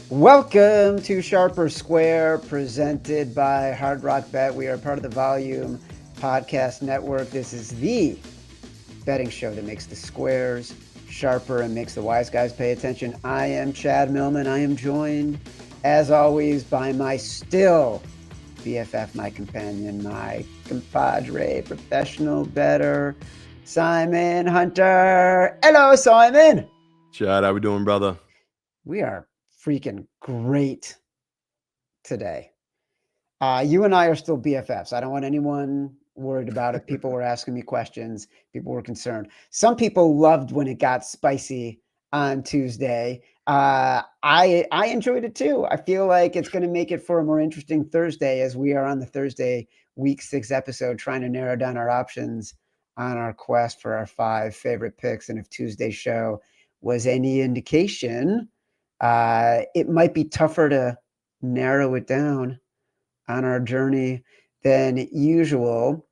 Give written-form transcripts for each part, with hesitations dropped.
Welcome to Sharper Square, presented by Hard Rock Bet. We are part of the Volume Podcast Network. This is the betting show that makes the squares sharper and makes the wise guys pay attention. I am Chad Millman. I am joined, as always, by my still BFF, my companion, my compadre, professional bettor, Simon Hunter. Hello, Simon. Chad, how we doing, brother? We are freaking great today. You and I are still BFFs. I don't want anyone worried about it. People were asking me questions. People were concerned. Some people loved when it got spicy on Tuesday. I enjoyed it too. I feel like it's going to make it for a more interesting Thursday as we are on the Thursday week 6 episode trying to narrow down our options on our quest for our 5 favorite picks. And if Tuesday's show was any indication, it might be tougher to narrow it down on our journey than usual.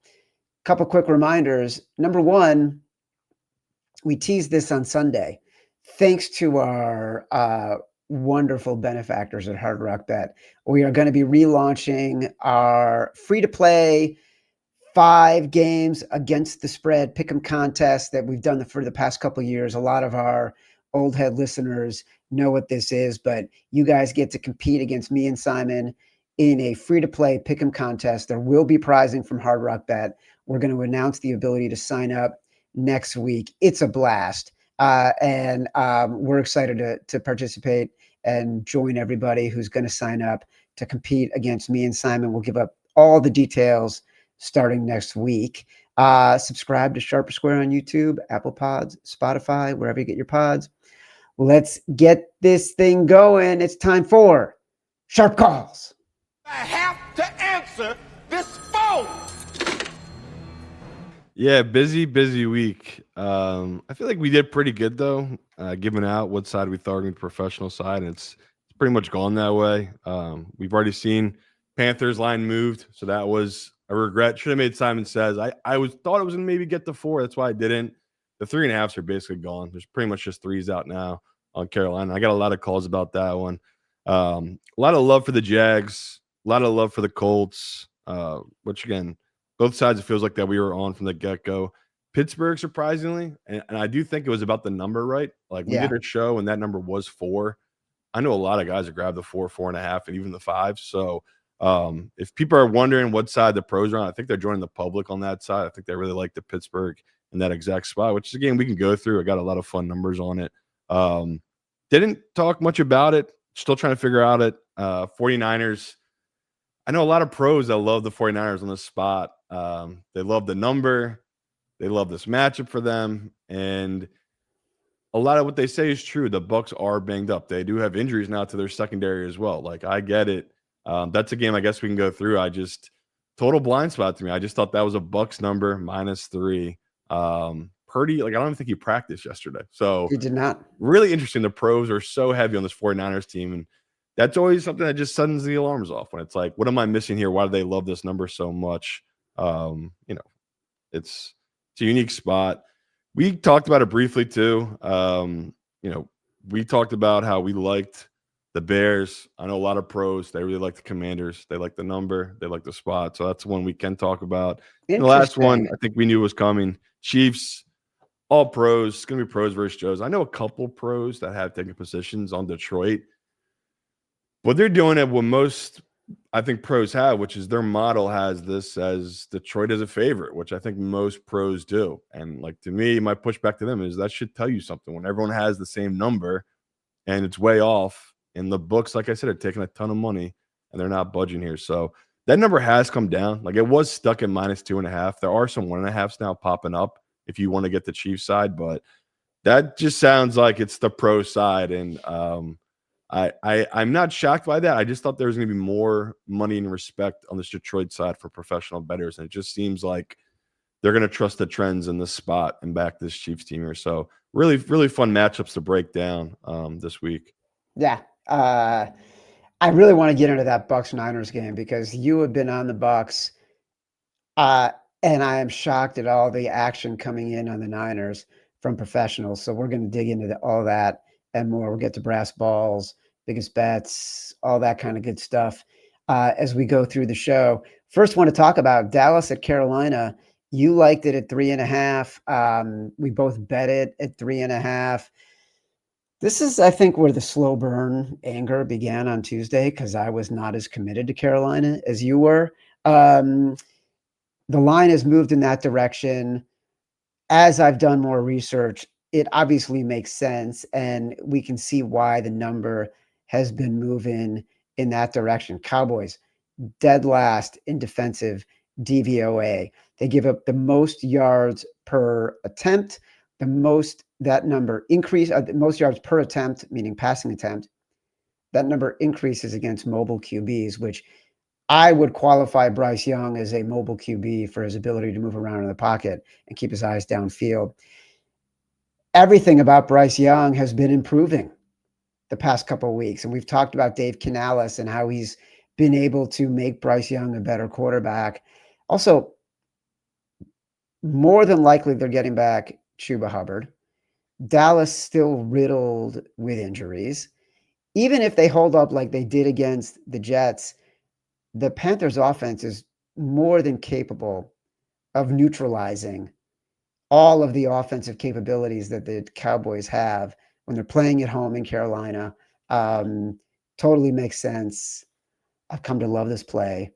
Couple quick reminders. Number one, we teased this on Sunday. Thanks to our wonderful benefactors at Hard Rock Bet, we are going to be relaunching our free-to-play 5 games against the spread pick'em contest that we've done for the past couple of years. A lot of our old head listeners know what this is, but you guys get to compete against me and Simon in a free-to-play pick'em contest. There will be prizing from Hard Rock Bet. We're going to announce the ability to sign up next week. It's a blast, and we're excited to participate and join everybody who's going to sign up to compete against me and Simon. We'll give up all the details starting next week. Subscribe to Sharper Square on YouTube, Apple Pods, Spotify, wherever you get your pods. Let's get this thing going. It's time for Sharp Calls. I have to answer this phone. Yeah, busy week. I feel like we did pretty good though, giving out what side we thought on the professional side, and it's pretty much gone that way. We've already seen Panthers line moved, so that was a regret. Should have made Simon Says. I thought it was gonna maybe get to 4. That's why I didn't. The 3.5s are basically gone. There's pretty much just 3s out now on Carolina. I got a lot of calls about that one. A lot of love for the Jags. A lot of love for the Colts, which again, both sides it feels like that we were on from the get-go. Pittsburgh, surprisingly, and I do think it was about the number, right? Like we did a show and that number was 4. I know a lot of guys that grabbed the 4, 4.5, and even the 5. So if people are wondering what side the pros are on, I think they're joining the public on that side. I think they really like the Pittsburgh in that exact spot, which is a game we can go through. I got a lot of fun numbers on it. Didn't talk much about it. Still trying to figure out it. 49ers. I know a lot of pros that love the 49ers on the spot. They love the number. They love this matchup for them. And a lot of what they say is true. The Bucs are banged up. They do have injuries now to their secondary as well. Like, I get it. That's a game I guess we can go through. Total blind spot to me. I just thought that was a Bucs number -3. Purdy, like I don't even think he practiced yesterday. So He did not. really interesting. The pros are so heavy on this 49ers team. And that's always something that just sends the alarms off when it's like, what am I missing here? Why do they love this number so much? It's a unique spot. We talked about it briefly too. We talked about how we liked the Bears. I know a lot of pros, they really like the Commanders. They like the number, they like the spot. So that's one we can talk about. And the last one I think we knew was coming. Chiefs, all pros. It's gonna be pros versus Joes. I know a couple pros that have taken positions on Detroit. But they're doing it what most, I think, pros have, which is their model has this as Detroit as a favorite, which I think most pros do. And like to me, my pushback to them is that should tell you something when everyone has the same number and it's way off. And the books, like I said, are taking a ton of money and they're not budging here. So that number has come down. Like it was stuck at -2.5. There are some 1.5s now popping up if you want to get the Chiefs side, but that just sounds like it's the pro side. And I'm not shocked by that. I just thought there was going to be more money and respect on this Detroit side for professional bettors, and it just seems like they're going to trust the trends in this spot and back this Chiefs team here. So really, really fun matchups to break down this week. Yeah. I really want to get into that Bucs Niners game because you have been on the Bucs, and I am shocked at all the action coming in on the Niners from professionals. So we're going to dig into all that and more. We'll get to brass balls biggest bets, all that kind of good stuff as we go through the show. First, want to talk about Dallas at Carolina. You liked it at 3.5. We both bet it at 3.5. This is, I think, where the slow burn anger began on Tuesday because I was not as committed to Carolina as you were. The line has moved in that direction. As I've done more research, it obviously makes sense, and we can see why the number has been moving in that direction. Cowboys, dead last in defensive DVOA. They give up the most yards per attempt. The most that number increase, the most yards per attempt, meaning passing attempt. That number increases against mobile QBs, which I would qualify Bryce Young as a mobile QB for his ability to move around in the pocket and keep his eyes downfield. Everything about Bryce Young has been improving the past couple of weeks. And we've talked about Dave Canales and how he's been able to make Bryce Young a better quarterback. Also, more than likely, they're getting back Chuba Hubbard. Dallas still riddled with injuries. Even if they hold up like they did against the Jets, the Panthers offense is more than capable of neutralizing all of the offensive capabilities that the Cowboys have when they're playing at home in Carolina. Totally makes sense. I've come to love this play.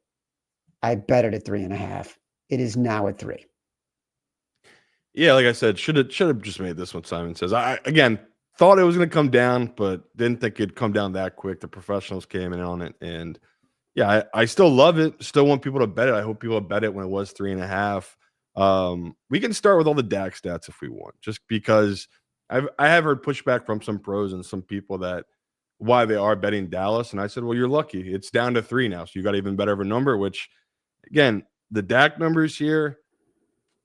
I bet it at 3.5. It is now at 3. Yeah, like I said, should have just made this one. Simon says. I again thought it was going to come down, but didn't think it'd come down that quick. The professionals came in on it, and yeah, I still love it. Still want people to bet it. I hope people bet it when it was 3.5. We can start with all the Dak stats if we want, just because I have heard pushback from some pros and some people that why they are betting Dallas, and I said, well, you're lucky. It's down to 3 now, so you got even better of a number. Which, again, the Dak numbers here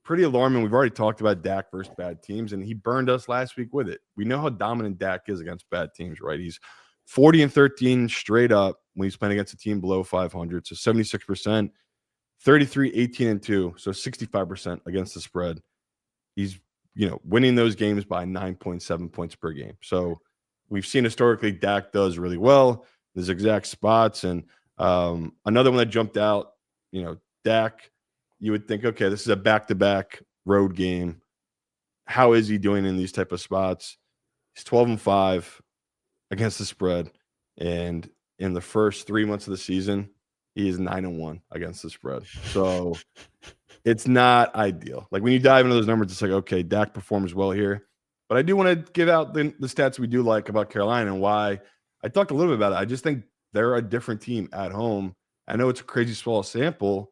pretty alarming. We've already talked about Dak versus bad teams, and he burned us last week with it. We know how dominant Dak is against bad teams, right? He's 40-13 straight up when he's playing against a team below 500, so 76%, 33-18-2, so 65% against the spread. He's, winning those games by 9.7 points per game. So we've seen historically Dak does really well, his exact spots. And another one that jumped out, Dak, you would think, okay, this is a back-to-back road game. How is he doing in these type of spots? He's 12-5 against the spread. And in the first 3 months of the season, he is 9-1 against the spread. So it's not ideal. Like when you dive into those numbers, it's like, okay, Dak performs well here. But I do want to give out the stats we do like about Carolina and why. I talked a little bit about it. I just think they're a different team at home. I know it's a crazy small sample.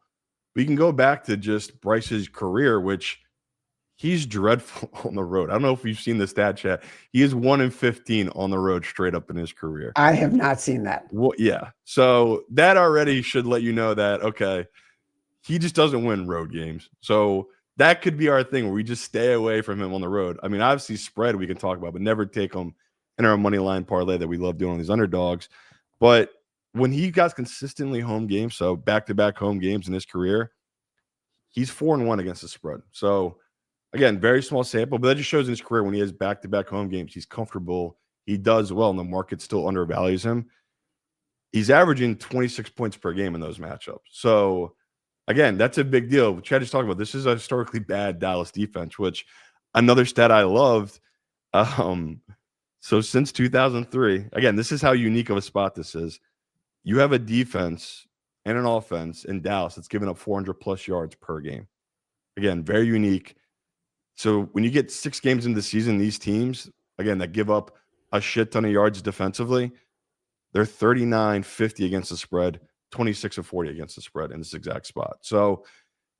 We can go back to just Bryce's career, which he's dreadful on the road. I don't know if you've seen the stat chat. He is 1-15 on the road straight up in his career. I have not seen that. Well, yeah. So that already should let you know that, okay, he just doesn't win road games. So that could be our thing where we just stay away from him on the road. I mean, obviously spread we can talk about, but never take him in our money line parlay that we love doing on these underdogs. But when he got consistently home games, so back-to-back home games in his career, he's 4-1 against the spread. So again, very small sample, but that just shows in his career when he has back-to-back home games, he's comfortable. He does well, and the market still undervalues him. He's averaging 26 points per game in those matchups. So again, that's a big deal. Chad just talked about this is a historically bad Dallas defense, which another stat I loved. So since 2003, again, this is how unique of a spot this is. You have a defense and an offense in Dallas that's given up 400 plus yards per game. Again, very unique. So when you get 6 games into the season, these teams, again, that give up a shit ton of yards defensively, they're 39-50 against the spread, 26-40 against the spread in this exact spot. So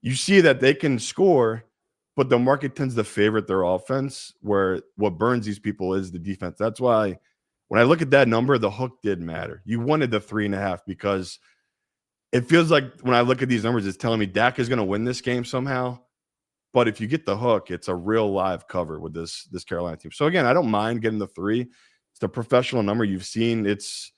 you see that they can score, but the market tends to favorite their offense, where what burns these people is the defense. That's why when I look at that number, the hook did matter. You wanted the 3.5 because it feels like when I look at these numbers, it's telling me Dak is going to win this game somehow. But if you get the hook, it's a real live cover with this Carolina team. So again, I don't mind getting the 3. It's the professional number you've seen. It's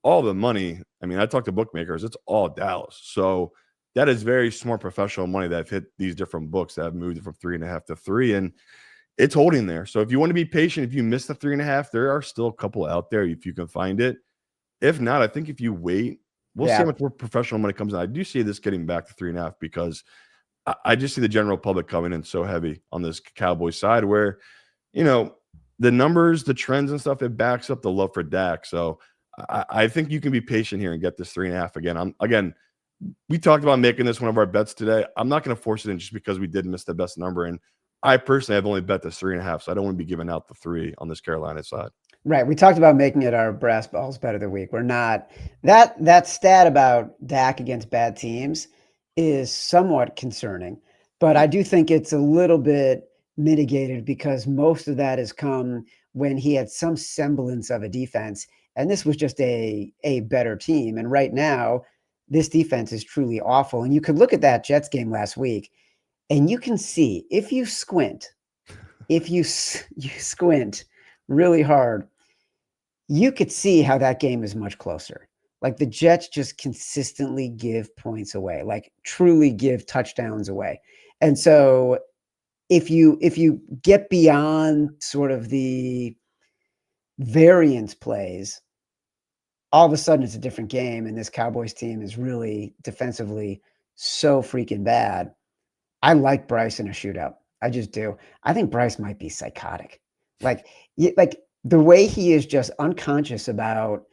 all the money. I mean, I talked to bookmakers. It's all Dallas. So that is very smart professional money that have hit these different books that have moved it from 3.5 to 3. And it's holding there. So if you want to be patient, if you miss the 3.5, there are still a couple out there if you can find it. If not, I think if you wait, we'll see how much more professional money comes in. I do see this getting back to 3.5 because I just see the general public coming in so heavy on this Cowboys side where, the numbers, the trends and stuff, it backs up the love for Dak. So I think you can be patient here and get this 3.5 again. We talked about making this one of our bets today. I'm not going to force it in just because we did miss the best number. And I personally have only bet this 3.5, so I don't want to be giving out the 3 on this Carolina side. Right. We talked about making it our brass balls bet of the week. We're not that stat about Dak against bad teams is somewhat concerning, but I do think it's a little bit mitigated because most of that has come when he had some semblance of a defense, and this was just a better team. And right now, this defense is truly awful. And you could look at that Jets game last week, and you can see if you squint really hard, you could see how that game is much closer. Like the Jets just consistently give points away, like truly give touchdowns away. And so if you get beyond sort of the variance plays, all of a sudden it's a different game. And this Cowboys team is really defensively so freaking bad. I like Bryce in a shootout. I just do. I think Bryce might be psychotic. Like the way he is just unconscious about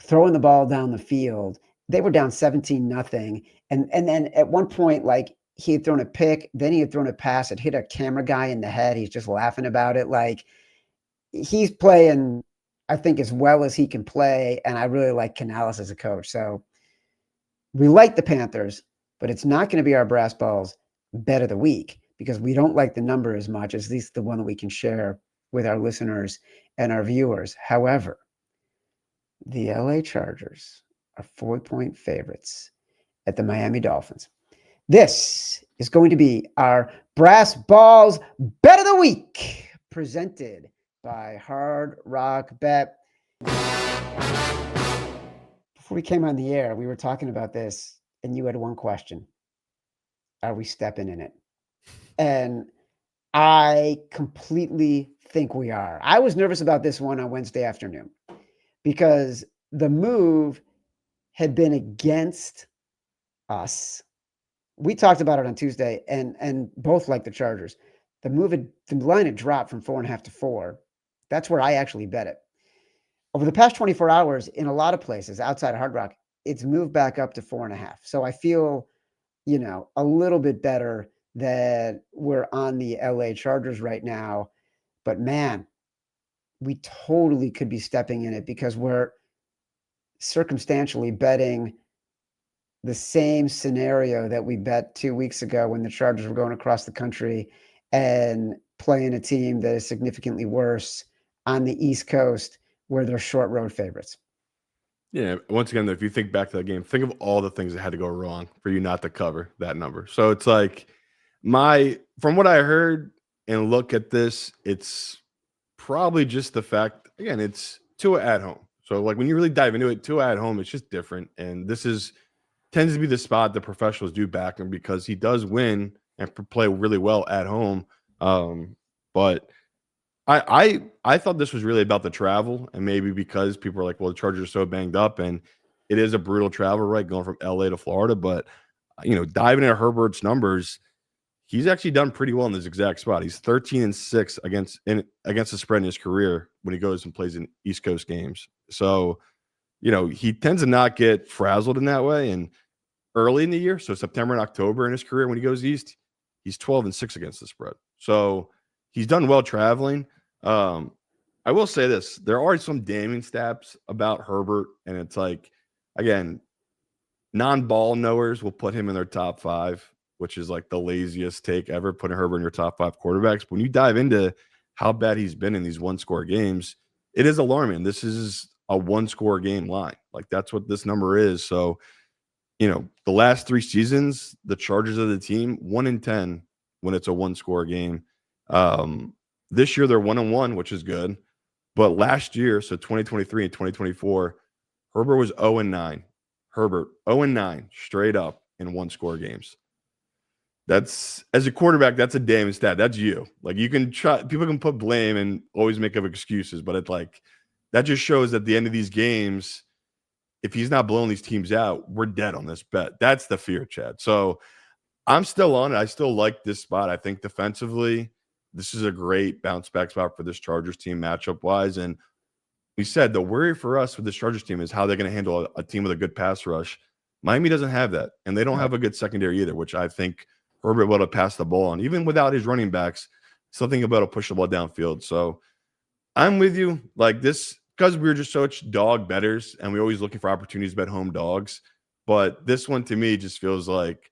throwing the ball down the field. They were down 17-0. And then at one point, like he had thrown a pick, then he had thrown a pass. It hit a camera guy in the head. He's just laughing about it. Like he's playing, I think, as well as he can play. And I really like Canales as a coach. So we like the Panthers, but it's not going to be our brass balls bet of the week because we don't like the number as much, as at least the one that we can share with our listeners and our viewers. However, the LA Chargers are 4-point favorites at the Miami Dolphins. This is going to be our Brass Balls Bet of the Week, presented by Hard Rock Bet. Before we came on the air, we were talking about this, and you had one question. Are we stepping in it? And I completely think we are. I was nervous about this one on Wednesday afternoon because the move had been against us. We talked about it on Tuesday and both like the Chargers. The line had dropped from 4.5 to 4. That's where I actually bet it. Over the past 24 hours, in a lot of places outside of Hard Rock, it's moved back up to 4.5. So I feel, a little bit better that we're on the LA Chargers right now. But man, we totally could be stepping in it because we're circumstantially betting the same scenario that we bet 2 weeks ago when the Chargers were going across the country and playing a team that is significantly worse on the East Coast where they're short road favorites. Yeah, once again, if you think back to that game, think of all the things that had to go wrong for you not to cover that number. So it's like from what I heard and look at this, it's probably just the fact, again, it's Tua at home. So like when you really dive into it, Tua at home, it's just different. And this tends to be the spot that professionals do back him because he does win and play really well at home. But I thought this was really about the travel, and maybe because people are like, well, the Chargers are so banged up, and it is a brutal travel, right, going from LA to Florida. But diving into Herbert's numbers, he's actually done pretty well in this exact spot. He's 13-6 against the spread in his career when he goes and plays in East Coast games. So, he tends to not get frazzled in that way. And early in the year, so September and October in his career when he goes east, he's 12-6 against the spread. So he's done well traveling. I will say this. There are some damning stats about Herbert, and it's like, again, non-ball knowers will put him in their top 5, which is like the laziest take ever, putting Herbert in your top 5 quarterbacks. But when you dive into how bad he's been in these one-score games, it is alarming. This is a one-score game line. Like, that's what this number is. So, the last 3 seasons, the Chargers of the team, 1-10 when it's a one-score game. This year, they're 1-1, which is good. But last year, so 2023 and 2024, Herbert was 0-9. Herbert, 0-9, straight up in one-score games. That's as a quarterback, that's a damn stat. That's you. Like you can try, people can put blame and always make up excuses, but it's like that just shows at the end of these games, if he's not blowing these teams out, we're dead on this bet. That's the fear, Chad. So I'm still on it. I still like this spot. I think defensively, this is a great bounce back spot for this Chargers team matchup wise. And we said the worry for us with this Chargers team is how they're going to handle a team with a good pass rush. Miami doesn't have that, and they don't have a good secondary either, which I think Herbert will pass the ball on. Even without his running backs, still think about to push the ball downfield. So I'm with you. Like this, because we were just such dog betters, and we're always looking for opportunities to bet home dogs. But this one to me just feels like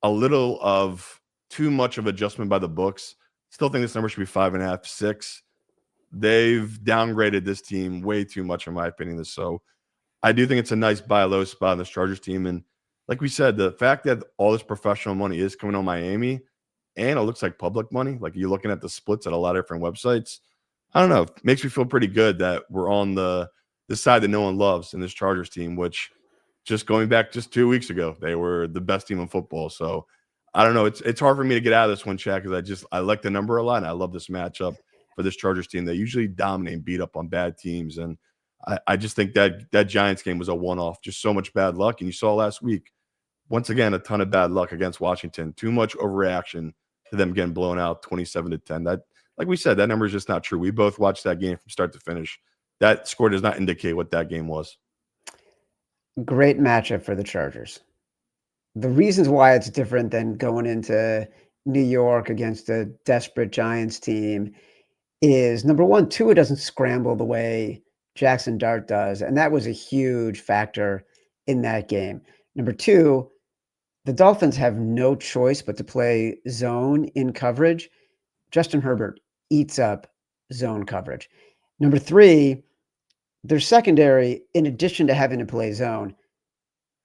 a little of too much of adjustment by the books. Still think this number should be 5.5, 6. They've downgraded this team way too much, in my opinion. So I do think it's a nice buy low spot in this Chargers team. And like we said, the fact that all this professional money is coming on Miami, and it looks like public money, like you're looking at the splits at a lot of different websites, I don't know, it makes me feel pretty good that we're on the side that no one loves in this Chargers team, which just going back just 2 weeks ago, they were the best team in football. So I don't know. It's hard for me to get out of this one, Chad, because I like the number a lot, and I love this matchup for this Chargers team. They usually dominate and beat up on bad teams, and I just think that Giants game was a one-off. Just so much bad luck, and you saw last week, once again, a ton of bad luck against Washington. Too much overreaction to them getting blown out 27-10. That, like we said, that number is just not true. We both watched that game from start to finish. That score does not indicate what that game was. Great matchup for the Chargers. The reasons why it's different than going into New York against a desperate Giants team is, number one, Tua doesn't scramble the way Jaxson Dart does, and that was a huge factor in that game. Number two, the Dolphins have no choice but to play zone in coverage. Justin Herbert eats up zone coverage. Number three, their secondary, in addition to having to play zone,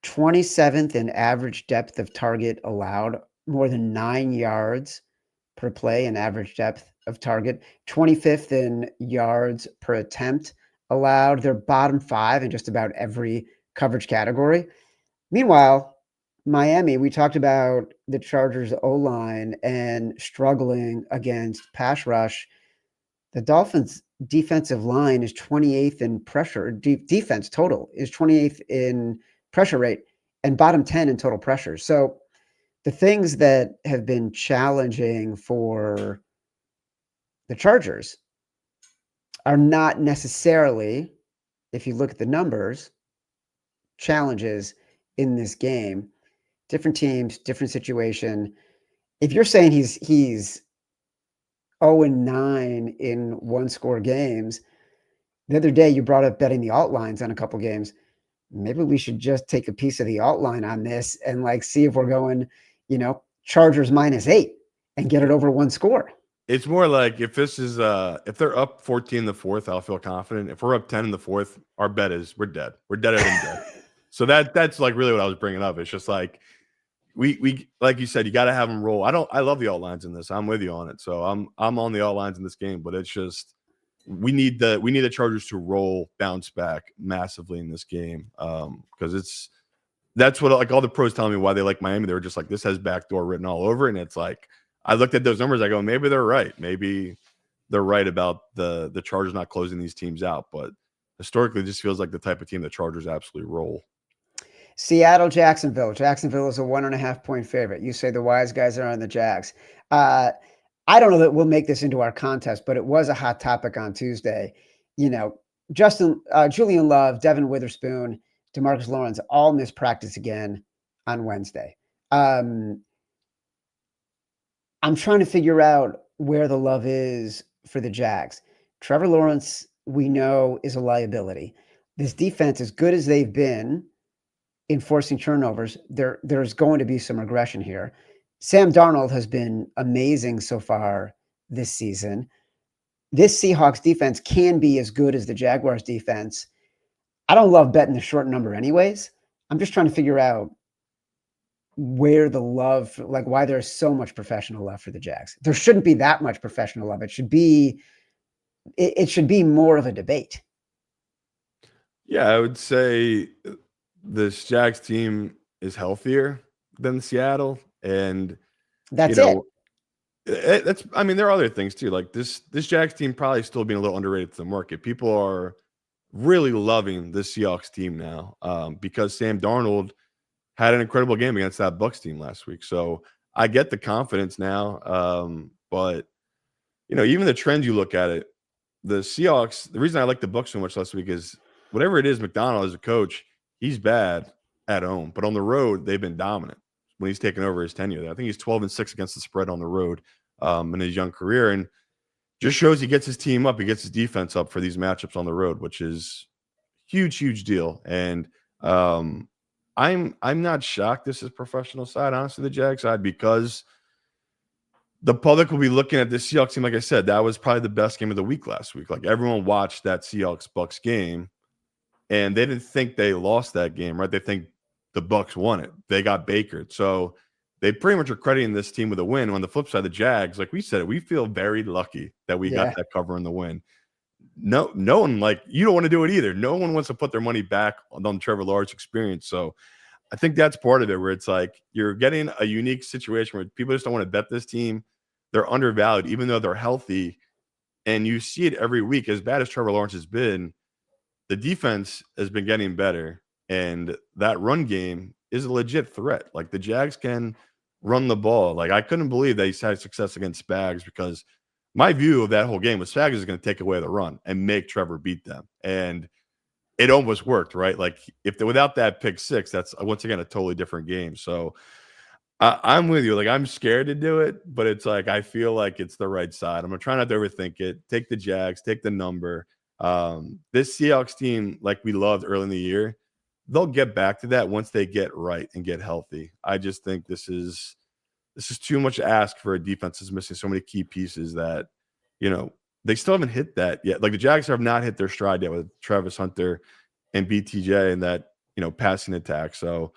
27th in average depth of target allowed, more than 9 yards per play in average depth of target, 25th in yards per attempt allowed. They're bottom 5 in just about every coverage category. Meanwhile, Miami, we talked about the Chargers O-line and struggling against pass rush. The Dolphins defensive line is 28th in pressure. Defense total is 28th in pressure rate and bottom 10 in total pressure. So the things that have been challenging for the Chargers are not necessarily, if you look at the numbers, challenges in this game. Different teams, different situation. If you're saying he's 0-9 in one-score games, the other day you brought up betting the alt lines on a couple games. Maybe we should just take a piece of the alt line on this and like see if we're going, Chargers -8 and get it over one score. It's more like if this is if they're up 14 in the fourth, I'll feel confident. If we're up 10 in the fourth, our bet is we're dead. We're deader than dead. So that's like really what I was bringing up. It's just like we like you said, you got to have them roll. I love the alt lines in this. I'm with you on it. So I'm on the alt lines in this game, but it's just we need the Chargers to roll, bounce back massively in this game because that's what like all the pros telling me why they like Miami. They were just like, this has backdoor written all over it, and it's like I looked at those numbers. I go, maybe they're right. Maybe they're right about the Chargers not closing these teams out. But historically, it just feels like the type of team the Chargers absolutely roll. Seattle, Jacksonville. Jacksonville is a 1.5-point favorite. You say the wise guys are on the Jags. I don't know that we'll make this into our contest, but it was a hot topic on Tuesday. Julian Love, Devin Witherspoon, DeMarcus Lawrence all missed practice again on Wednesday. I'm trying to figure out where the love is for the Jags. Trevor Lawrence, we know, is a liability. This defense, as good as they've been in forcing turnovers, there's going to be some regression here. Sam Darnold has been amazing so far this season. This Seahawks defense can be as good as the Jaguars defense. I don't love betting the short number anyways. I'm just trying to figure out where the love, like why there's so much professional love for the Jags. There shouldn't be that much professional love. It should be more of a debate. Yeah, I would say this Jags team is healthier than Seattle, and That's it. That's. I mean, there are other things too. Like this Jags team probably still being a little underrated to the market. People are really loving this Seahawks team now because Sam Darnold had an incredible game against that Bucs team last week. So I get the confidence now. But even the trends you look at it, the Seahawks. The reason I like the Bucs so much last week is whatever it is, McDonald as a coach, he's bad at home, but on the road they've been dominant when he's taken over his tenure there. I think he's 12-6 against the spread on the road in his young career, and just shows he gets his team up, he gets his defense up for these matchups on the road, which is huge deal. And I'm not shocked this is professional side, honestly, the Jag side, because the public will be looking at this Seahawks team. Like I said, that was probably the best game of the week last week. Like everyone watched that Seahawks-Bucs game, and they didn't think they lost that game, right? They think the Bucs won it. They got bakered. So they pretty much are crediting this team with a win. On the flip side, the Jags, like we said, we feel very lucky that we got that cover in the win. No one, like, you don't want to do it either. No one wants to put their money back on Trevor Lawrence experience. So I think that's part of it, where it's like you're getting a unique situation where people just don't want to bet this team. They're undervalued, even though they're healthy. And you see it every week. As bad as Trevor Lawrence has been, the defense has been getting better. And that run game is a legit threat. Like the Jags can run the ball. Like I couldn't believe they had success against Spags, because my view of that whole game was Spags is going to take away the run and make Trevor beat them. And it almost worked, right? Like without that pick six, that's once again a totally different game. So I'm with you. Like I'm scared to do it, but it's like I feel like it's the right side. I'm gonna try not to overthink it. Take the Jags, take the number. This Seahawks team, like we loved early in the year, they'll get back to that once they get right and get healthy. I just think this is too much to ask for a defense that's missing so many key pieces that, they still haven't hit that yet. Like the Jags have not hit their stride yet with Travis Hunter and BTJ and that, passing attack. So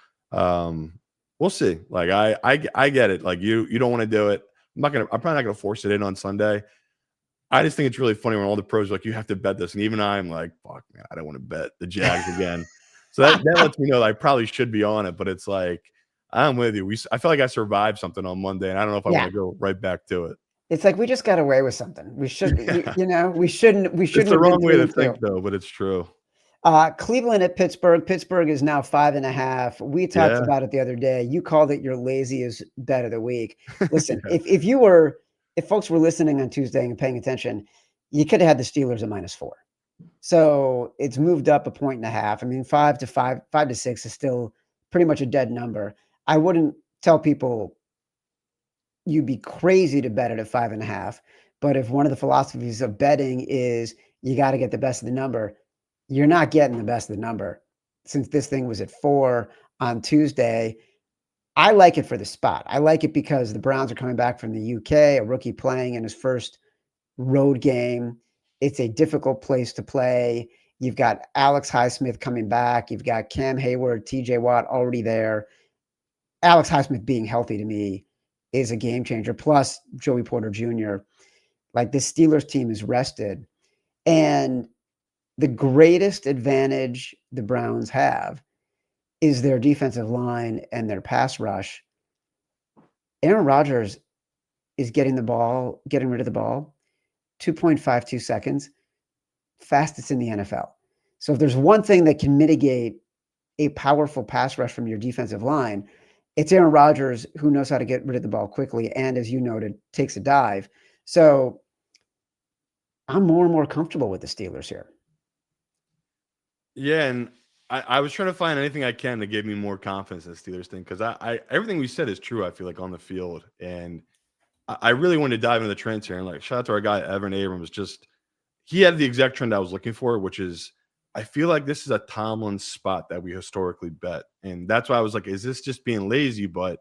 we'll see. Like I get it. Like you don't want to do it. I'm probably not gonna force it in on Sunday. I just think it's really funny when all the pros are like, you have to bet this. And even I'm like, fuck man, I don't want to bet the Jags again. So that lets me know that I probably should be on it, but it's like, I'm with you. I feel like I survived something on Monday, and I don't know if I want to go right back to it. It's like we just got away with something. We should, we shouldn't. It's the wrong way to think, though, but it's true. Cleveland at Pittsburgh. Pittsburgh is now 5.5. We talked about it the other day. You called it your laziest bet of the week. Listen, if folks were listening on Tuesday and paying attention, you could have had the Steelers at -4. So it's moved up 1.5 points. I mean, 5 to 6 is still pretty much a dead number. I wouldn't tell people you'd be crazy to bet it at 5.5. But if one of the philosophies of betting is you got to get the best of the number, you're not getting the best of the number. Since this thing was at 4 on Tuesday, I like it for the spot. I like it because the Browns are coming back from the UK, a rookie playing in his first road game. It's a difficult place to play. You've got Alex Highsmith coming back. You've got Cam Hayward, TJ Watt already there. Alex Highsmith being healthy to me is a game changer. Plus Joey Porter Jr. Like this Steelers team is rested. And the greatest advantage the Browns have is their defensive line and their pass rush. Aaron Rodgers is getting rid of the ball, 2.52 seconds, fastest in the NFL. So if there's one thing that can mitigate a powerful pass rush from your defensive line, it's Aaron Rodgers, who knows how to get rid of the ball quickly and, as you noted, takes a dive. So I'm more and more comfortable with the Steelers here. Yeah, and I was trying to find anything I can to give me more confidence in the Steelers thing, because I everything we said is true, I feel like, on the field. And I really wanted to dive into the trends here. And like, shout out to our guy, Evan Abrams. He had the exact trend I was looking for, which is I feel like this is a Tomlin spot that we historically bet. And that's why I was like, is this just being lazy? But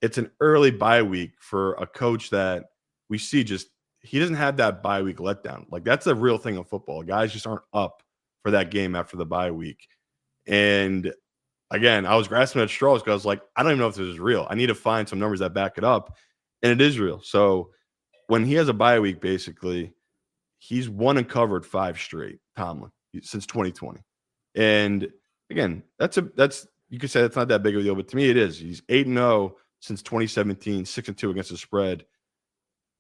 it's an early bye week for a coach that we see he doesn't have that bye week letdown. Like that's a real thing in football. Guys just aren't up for that game after the bye week. And again, I was grasping at straws because I was like, I don't even know if this is real. I need to find some numbers that back it up. And it is real. So when he has a bye week, basically, he's won and covered 5 straight, Tomlin, since 2020. And again, that's you could say that's not that big of a deal, but to me it is. He's 8-0 since 2017, 6-2 against the spread.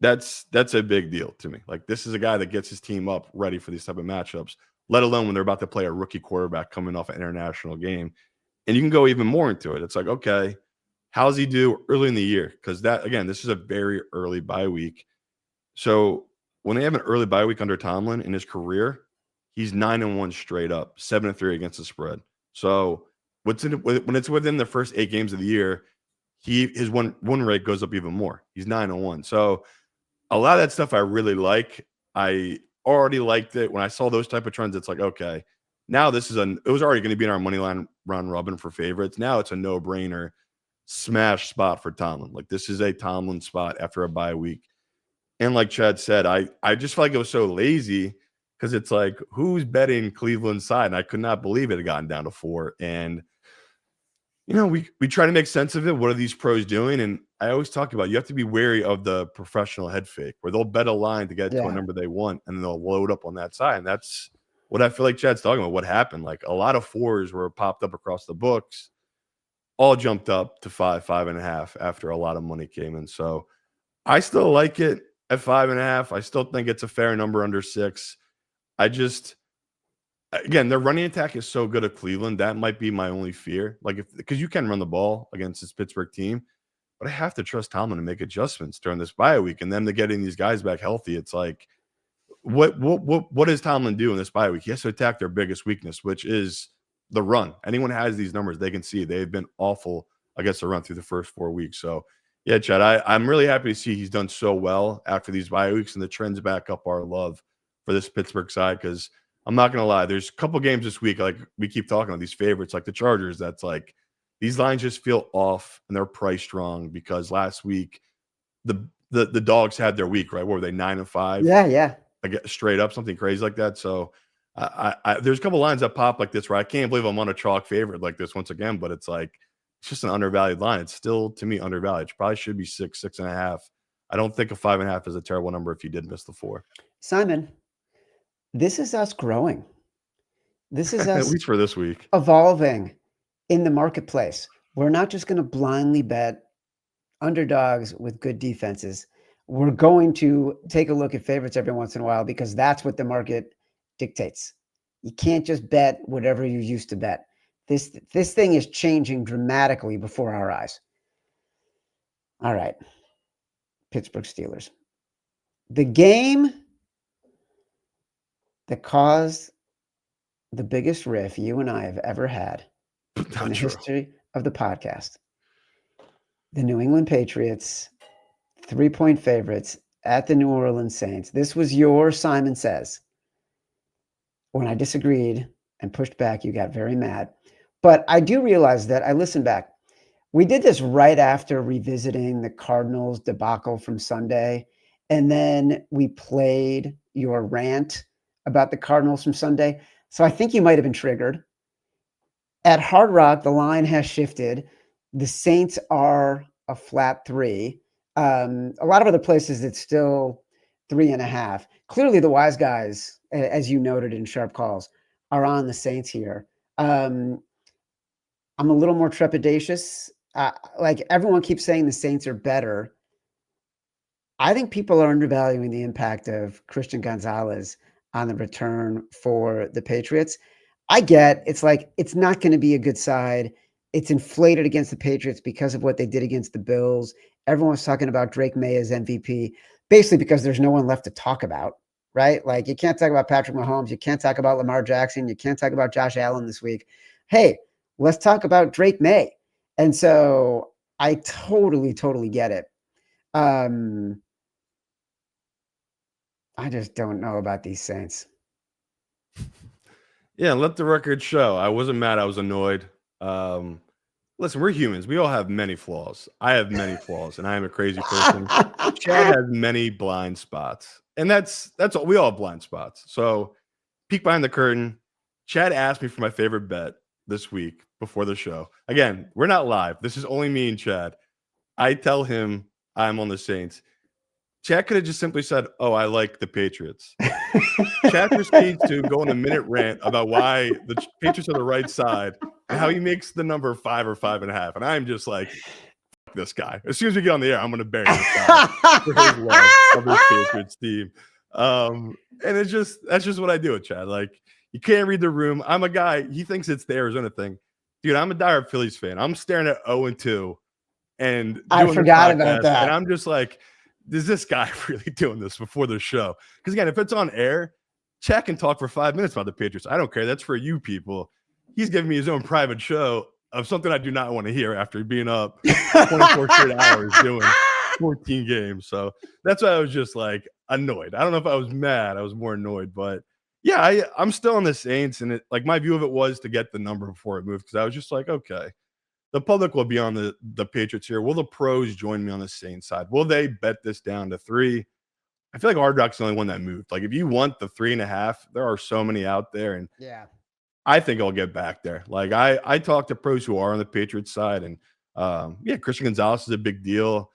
That's a big deal to me. Like, this is a guy that gets his team up ready for these type of matchups, let alone when they're about to play a rookie quarterback coming off an international game. And you can go even more into it. It's like, okay, how's he do early in the year? Because that, again, this is a very early bye week. So when they have an early bye week under Tomlin in his career, he's 9-1 straight up, 7-3 against the spread. So when it's within the first 8 games of the year, his win rate goes up even more. He's 9-1. So a lot of that stuff I really like. I already liked it when I saw those type of trends. It's like, okay, now it was already going to be in our money line round robin for favorites. Now it's a no-brainer smash spot for Tomlin. Like, this is a Tomlin spot after a bye week. And like Chad said, I just felt like it was so lazy because it's like, who's betting Cleveland's side? And I could not believe it had gotten down to 4. And we try to make sense of it. What are these pros doing? And I always talk about, you have to be wary of the professional head fake where they'll bet a line to get to a number they want and then they'll load up on that side. And that's what I feel like Chad's talking about. What happened? Like, a lot of 4s were popped up across the books, all jumped up to 5, 5.5 after a lot of money came in. So I still like it at 5.5. I still think it's a fair number under 6. Again, their running attack is so good at Cleveland. That might be my only fear. Like, because you can run the ball against this Pittsburgh team, but I have to trust Tomlin to make adjustments during this bye week, and then to getting these guys back healthy. It's like, what does Tomlin do in this bye week? He has to attack their biggest weakness, which is the run. Anyone has these numbers, they can see they've been awful against the run through the first 4 weeks. So yeah, Chad, I'm really happy to see he's done so well after these bye weeks, and the trends back up our love for this Pittsburgh side. Because I'm not going to lie, there's a couple games this week, like we keep talking about these favorites, like the Chargers, that's like, these lines just feel off and they're priced wrong because last week the dogs had their week, right? What were they, 9-5? Yeah. I get straight up, something crazy like that. So there's a couple lines that pop like this where I can't believe I'm on a chalk favorite like this once again, but it's like, it's just an undervalued line. It's still, to me, undervalued. It probably should be 6, 6.5. I don't think a 5.5 is a terrible number if you did miss the 4. Simon, this is us growing. This is us at least for this week, evolving in the marketplace. We're not just going to blindly bet underdogs with good defenses. We're going to take a look at favorites every once in a while because that's what the market dictates. You can't just bet whatever you used to bet. This thing is changing dramatically before our eyes. All right. Pittsburgh Steelers. The game that caused the biggest riff you and I have ever had in the history of the podcast. The New England Patriots, 3-point favorites at the New Orleans Saints. This was your Simon Says. When I disagreed and pushed back, you got very mad. But I do realize that I listened back. We did this right after revisiting the Cardinals debacle from Sunday. And then we played your rant about the Cardinals from Sunday. So I think you might have been triggered. At Hard Rock, the line has shifted. The Saints are a flat 3. A lot of other places, it's still 3.5. Clearly, the wise guys, as you noted in Sharp Calls, are on the Saints here. I'm a little more trepidatious. Like everyone keeps saying the Saints are better. I think people are undervaluing the impact of Christian Gonzalez on the return for the Patriots. I get it's like it's not going to be a good side. It's inflated against the Patriots because of what they did against the Bills. Everyone's talking about Drake May as MVP, basically because there's no one left to talk about, right? Like you can't talk about Patrick Mahomes. You can't talk about Lamar Jackson. You can't talk about Josh Allen this week. Hey, let's talk about Drake May. And so I totally get it. I just don't know about these Saints. Yeah, let the record show. I wasn't mad. I was annoyed. Listen, we're humans. We all have many flaws. I have many flaws, and I am a crazy person. Chad has many blind spots, and that's all. We all have blind spots. So, peek behind the curtain. Chad asked me for my favorite bet this week before the show. Again, we're not live. This is only me and Chad. I tell him I'm on the Saints. Chad could have just simply said, "Oh, I like the Patriots." Chad proceeds to go on a minute rant about why the Patriots are the right side and how he makes the number 5 or 5.5. And I'm just like, fuck this guy. As soon as we get on the air, I'm gonna bury this guy for his love of his Patriots team. And that's just what I do with Chad. Like, you can't read the room. I'm a guy, he thinks it's the Arizona thing. Dude, I'm a diehard Phillies fan. I'm staring at 0-2 and I forgot about that. And I'm just like, is this guy really doing this before the show? Because again, if it's on air, Chad can talk for 5 minutes about the Patriots. I don't care. That's for you people. He's giving me his own private show of something I do not want to hear after being up 24 straight hours doing 14 games. So that's why I was just like annoyed. I don't know if I was mad. I was more annoyed, but yeah, I'm still on the Saints, and like my view of it was to get the number before it moved, because I was just like, okay, the public will be on the Patriots here. Will the pros join me on the Saints side? Will they bet this down to 3? I feel like Hard Rock's the only one that moved. Like, if you want the 3.5, there are so many out there, and yeah, I think I'll get back there. Like, I talk to pros who are on the Patriots side, and yeah, Christian Gonzalez is a big deal.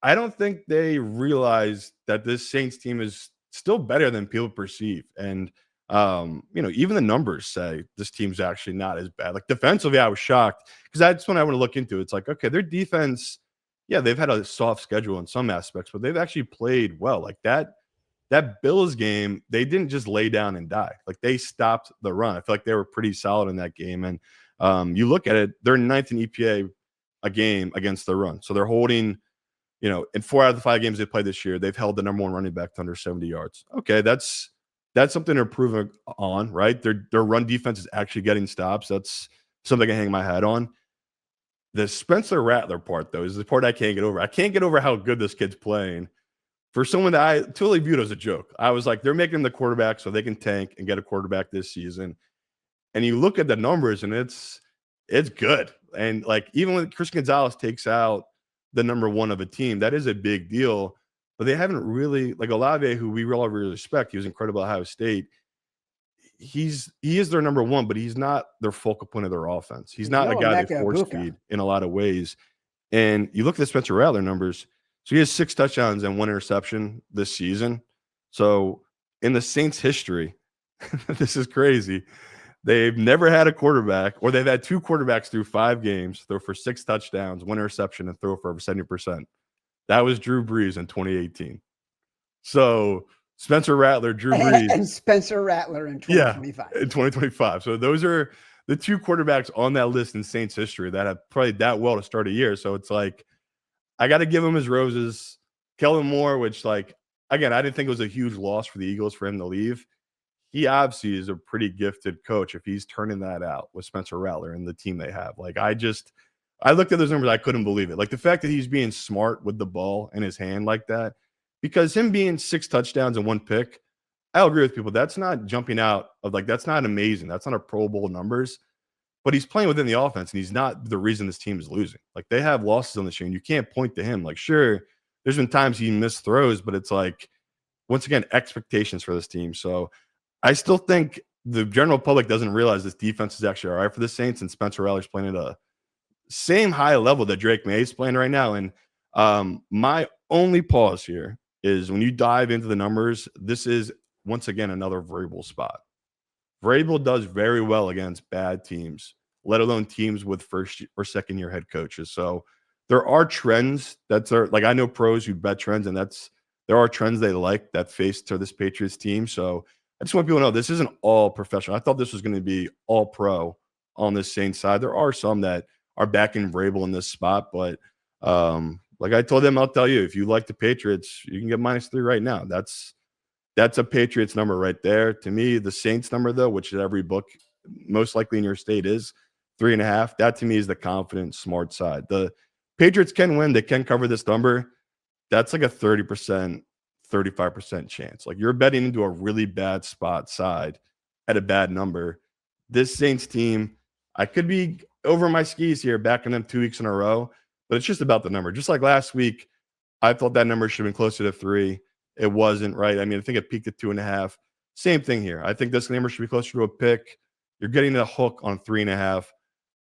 I don't think they realize that this Saints team is still better than people perceive. And, you know, even the numbers say this team's actually not as bad. Like, defensively, I was shocked, because that's when I want to look into it. It's like, okay, their defense, yeah, they've had a soft schedule in some aspects, but they've actually played well. Like, that Bills game, they didn't just lay down and die. Like, they stopped the run. I feel like they were pretty solid in that game. And you look at it, they're 9th in EPA a game against the run. So they're holding, you know, in 4 out of the 5 games they played this year, they've held the number 1 running back to under 70 yards. Okay, that's something to improve on, right? Their run defense is actually getting stops. That's something I can hang my hat on. The Spencer Rattler part, though, is the part I can't get over. I can't get over how good this kid's playing. For someone that I totally viewed as a joke, I was like, they're making him the quarterback so they can tank and get a quarterback this season. And you look at the numbers, and it's good. And like, even when Chris Gonzalez takes out the number 1 of a team, that is a big deal. But they haven't really, like, Olave, who we all really respect, he was incredible at Ohio State. He is their number 1, but he's not their focal point of their offense. He's not a guy they force feed in a lot of ways. And you look at the Spencer Rattler numbers. So he has 6 touchdowns and 1 interception this season. So in the Saints' history, this is crazy. They've never had a quarterback, or they've had 2 quarterbacks through 5 games throw for 6 touchdowns, 1 interception, and throw for over 70%. That was Drew Brees in 2018. So Spencer Rattler, Drew Brees. And Spencer Rattler in 2025. Yeah, in 2025. So those are the 2 quarterbacks on that list in Saints history that have played that well to start a year. So it's like, I got to give him his roses. Kellen Moore, which, like, again, I didn't think it was a huge loss for the Eagles for him to leave. He obviously is a pretty gifted coach if he's turning that out with Spencer Rattler and the team they have. Like, I looked at those numbers, I couldn't believe it. Like, the fact that he's being smart with the ball in his hand like that, because him being 6 touchdowns and 1 pick, I'll agree with people. That's not jumping out of, like, that's not amazing. That's not a Pro Bowl numbers. But he's playing within the offense, and he's not the reason this team is losing. Like, they have losses on the show, and you can't point to him. Like, sure, there's been times he missed throws, but it's like, once again, expectations for this team. So I still think the general public doesn't realize this defense is actually all right for the Saints, and Spencer Rattler's playing at a same high level that Drake May is playing right now. And my only pause here is when you dive into the numbers, this is, once again, another variable spot. Vrabel does very well against bad teams, let alone teams with 1st or 2nd year head coaches. So there are trends like, I know pros who bet trends, and there are trends they like that face to this Patriots team. So I just want people to know this isn't all professional. I thought this was going to be all pro on this Saints side. There are some that are backing Vrabel in this spot, but like I told them, I'll tell you, if you like the Patriots, you can get -3 right now. That's a Patriots number right there. To me, the Saints number, though, which every book most likely in your state is 3.5. That, to me, is the confident, smart side. The Patriots can win. They can cover this number. That's like a 30%, 35% chance. Like, you're betting into a really bad spot side at a bad number. This Saints team, I could be over my skis here, backing them 2 weeks in a row, but it's just about the number. Just like last week, I thought that number should have been closer to 3. It wasn't, right? I mean, I think it peaked at 2.5. Same thing here. I think this number should be closer to a pick. You're getting a hook on 3.5.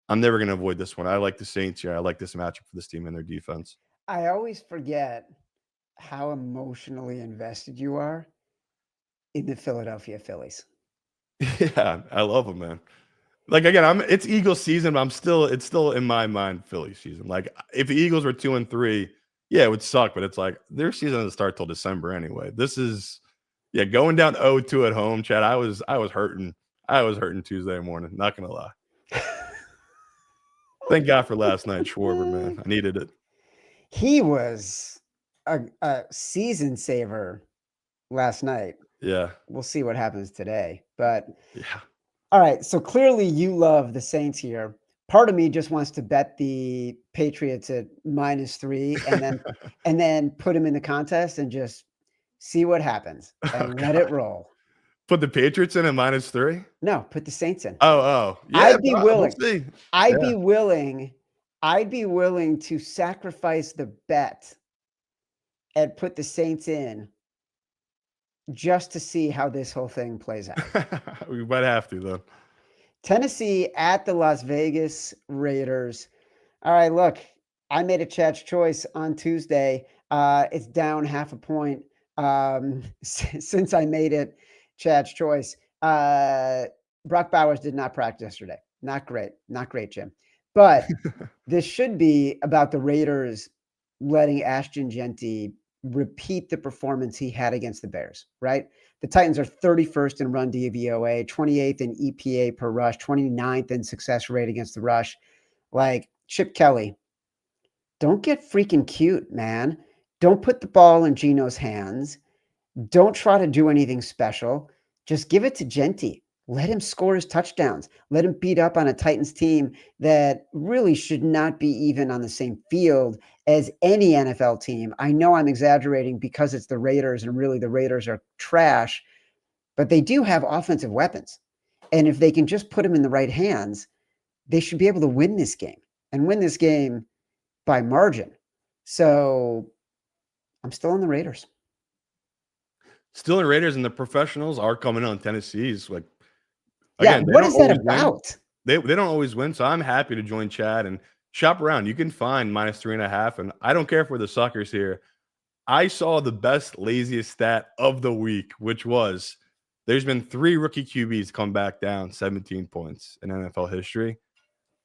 I'm never going to avoid this one. I like the Saints here. I like this matchup for this team and their defense. I always forget how emotionally invested you are in the Philadelphia Phillies. Yeah, I love them, man. Like again, it's Eagles season, but it's still in my mind Philly season. Like if the Eagles were 2-3, yeah, it would suck, but it's like their season doesn't start till December anyway. This is going down 0-2 at home, Chad. I was hurting. I was hurting Tuesday morning, not gonna lie. Thank God for last night, Schwarber, man. I needed it. He was a season saver last night. Yeah. We'll see what happens today. But Yeah. all right, so clearly you love the Saints here. Part of me just wants to bet the Patriots at -3 and then put them in the contest and just see what happens and let it roll. Put the Patriots in at -3? No, put the Saints in. Oh. Yeah, I'd be willing. We'll see. I'd be willing to sacrifice the bet and put the Saints in just to see how this whole thing plays out. We might have to, though. Tennessee at the Las Vegas Raiders. All right, look, I made a Chad's choice on Tuesday. It's down 0.5 point since I made it Chad's choice. Brock Bowers did not practice yesterday. Not great, Jim. But this should be about the Raiders letting Ashton Genty repeat the performance he had against the Bears, right? The Titans are 31st in run DVOA, 28th in EPA per rush, 29th in success rate against the rush. Like Chip Kelly, don't get freaking cute, man. Don't put the ball in Geno's hands. Don't try to do anything special. Just give it to Genty. Let him score his touchdowns. Let him beat up on a Titans team that really should not be even on the same field as any NFL team. I know I'm exaggerating because it's the Raiders, and really the Raiders are trash, but they do have offensive weapons. And if they can just put them in the right hands, they should be able to win this game and win this game by margin. So I'm still on the Raiders. Still in Raiders, and the professionals are coming on Tennessee's. Like, again, what is that about? They don't always win, so I'm happy to join Chad and shop around. You can find -3.5, and I don't care for the suckers here. I saw the best, laziest stat of the week, which was there's been 3 rookie QBs come back down 17 points in NFL history.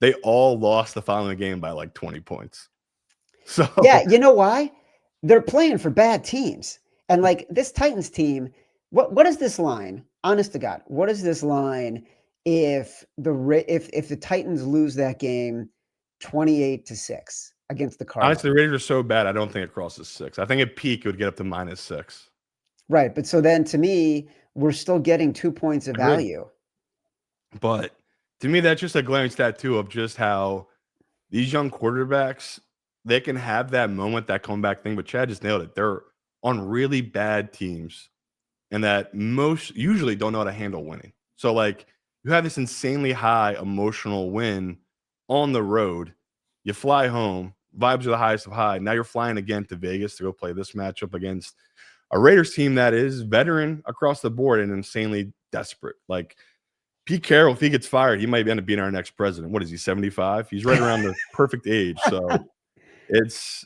They all lost the following game by like 20 points. So yeah, you know why? They're playing for bad teams. And like this Titans team, what is this line? Honest to God, what is this line if the Titans lose that game 28-6 against the Cardinals? Honestly, the Raiders are so bad, I don't think it crosses 6. I think at peak it would get up to -6. Right, but so then to me, we're still getting 2 points of value. But to me, that's just a glaring stat too of just how these young quarterbacks, they can have that moment, that comeback thing. But Chad just nailed it. They're on really bad teams and that most usually don't know how to handle winning. So like you have this insanely high emotional win on the road. You fly home, vibes are the highest of high. Now you're flying again to Vegas to go play this matchup against a Raiders team that is veteran across the board and insanely desperate. Like Pete Carroll, if he gets fired, he might end up being our next president. What is he, 75? He's right around the perfect age. So it's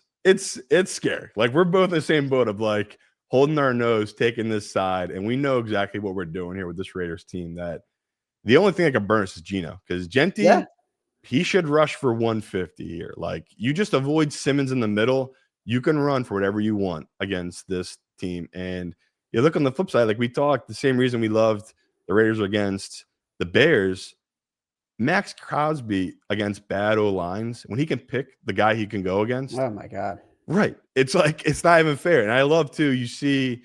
scary. Like we're both in the same boat of like holding our nose, taking this side, and we know exactly what we're doing here with this Raiders team. That the only thing that can burn us is Geno, because Genty, he should rush for 150 here. Like you just avoid Simmons in the middle, you can run for whatever you want against this team. And you look on the flip side, like we talked, the same reason we loved the Raiders against the Bears. Max Crosby against bad O-lines, when he can pick the guy he can go against. Oh, my God. Right. It's like, it's not even fair. And I love, too, you see,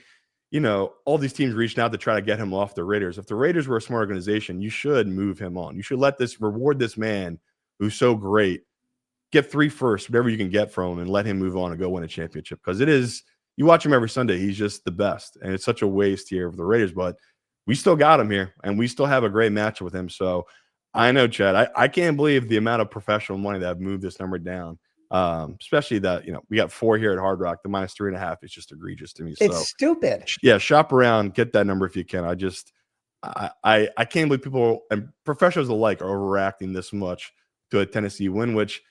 you know, all these teams reaching out to try to get him off the Raiders. If the Raiders were a smart organization, you should move him on. You should reward this man who's so great. Get 3 firsts, whatever you can get from him, and let him move on and go win a championship. Because it is, you watch him every Sunday, he's just the best. And it's such a waste here for the Raiders. But we still got him here, and we still have a great matchup with him. So I know, Chad, I can't believe the amount of professional money that have moved this number down. Especially that, you know, we got 4 here at Hard Rock. The -3.5 is just egregious to me. It's stupid. Yeah, shop around, get that number if you can. I can't believe people and professionals alike are overreacting this much to a Tennessee win, which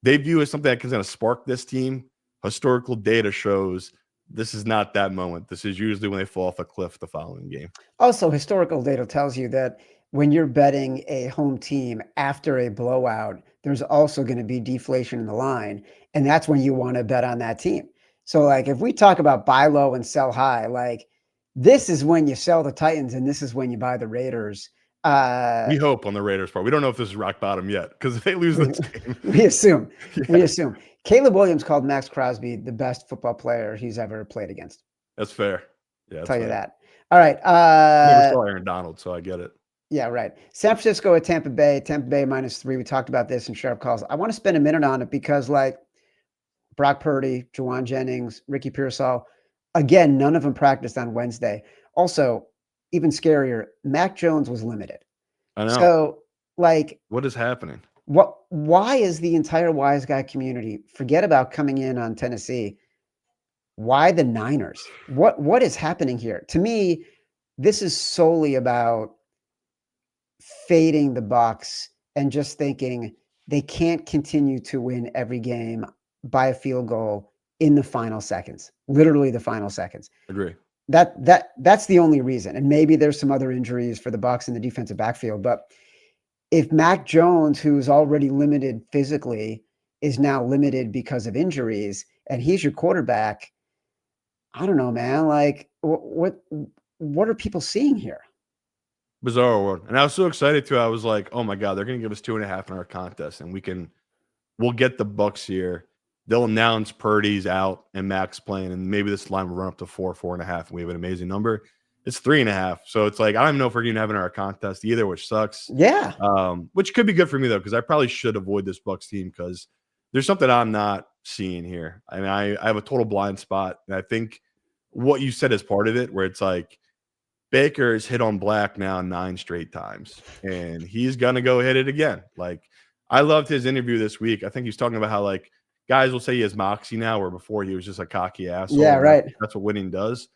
they view as something that can kind of spark this team. Historical data shows this is not that moment. This is usually when they fall off a cliff the following game. Also, historical data tells you that when you're betting a home team after a blowout, there's also going to be deflation in the line. And that's when you want to bet on that team. So like if we talk about buy low and sell high, like this is when you sell the Titans and this is when you buy the Raiders. We hope on the Raiders part. We don't know if this is rock bottom yet, because if they lose this game, we assume. Yeah. We assume. Caleb Williams called Max Crosby the best football player he's ever played against. That's fair. Yeah, Tell you fair. that. All right. Never saw Aaron Donald, so I get it. Yeah, right. San Francisco at Tampa Bay. Tampa Bay -3. We talked about this in sharp calls. I want to spend a minute on it because, like, Brock Purdy, Juwan Jennings, Ricky Pearsall, again, none of them practiced on Wednesday. Also, even scarier, Mac Jones was limited. I know. So, like, what is happening? Why is the entire wise guy community, forget about coming in on Tennessee, why the Niners? What is happening here? To me, this is solely about fading the Bucs and just thinking they can't continue to win every game by a field goal in the final seconds, literally the final seconds. Agree. That's the only reason. And maybe there's some other injuries for the Bucs in the defensive backfield, but if Mac Jones, who's already limited physically, is now limited because of injuries, and he's your quarterback, I don't know, man. Like, what are people seeing here? Bizarre world. And I was so excited too. I was like, oh my God, they're going to give us 2.5 in our contest, and we'll get the Bucs here. They'll announce Purdy's out and Mac's playing, and maybe this line will run up to 4.5, and we have an amazing number. It's 3.5. So it's like, I don't even know if we're going to have in our contest either, which sucks. Yeah. Which could be good for me though, because I probably should avoid this Bucs team because there's something I'm not seeing here. I mean, I have a total blind spot. And I think what you said is part of it, where it's like Baker's hit on black now 9 straight times, and he's going to go hit it again. Like, I loved his interview this week. I think he's talking about how, like, guys will say he has moxie now, where before he was just a cocky asshole. Yeah, right. That's what winning does.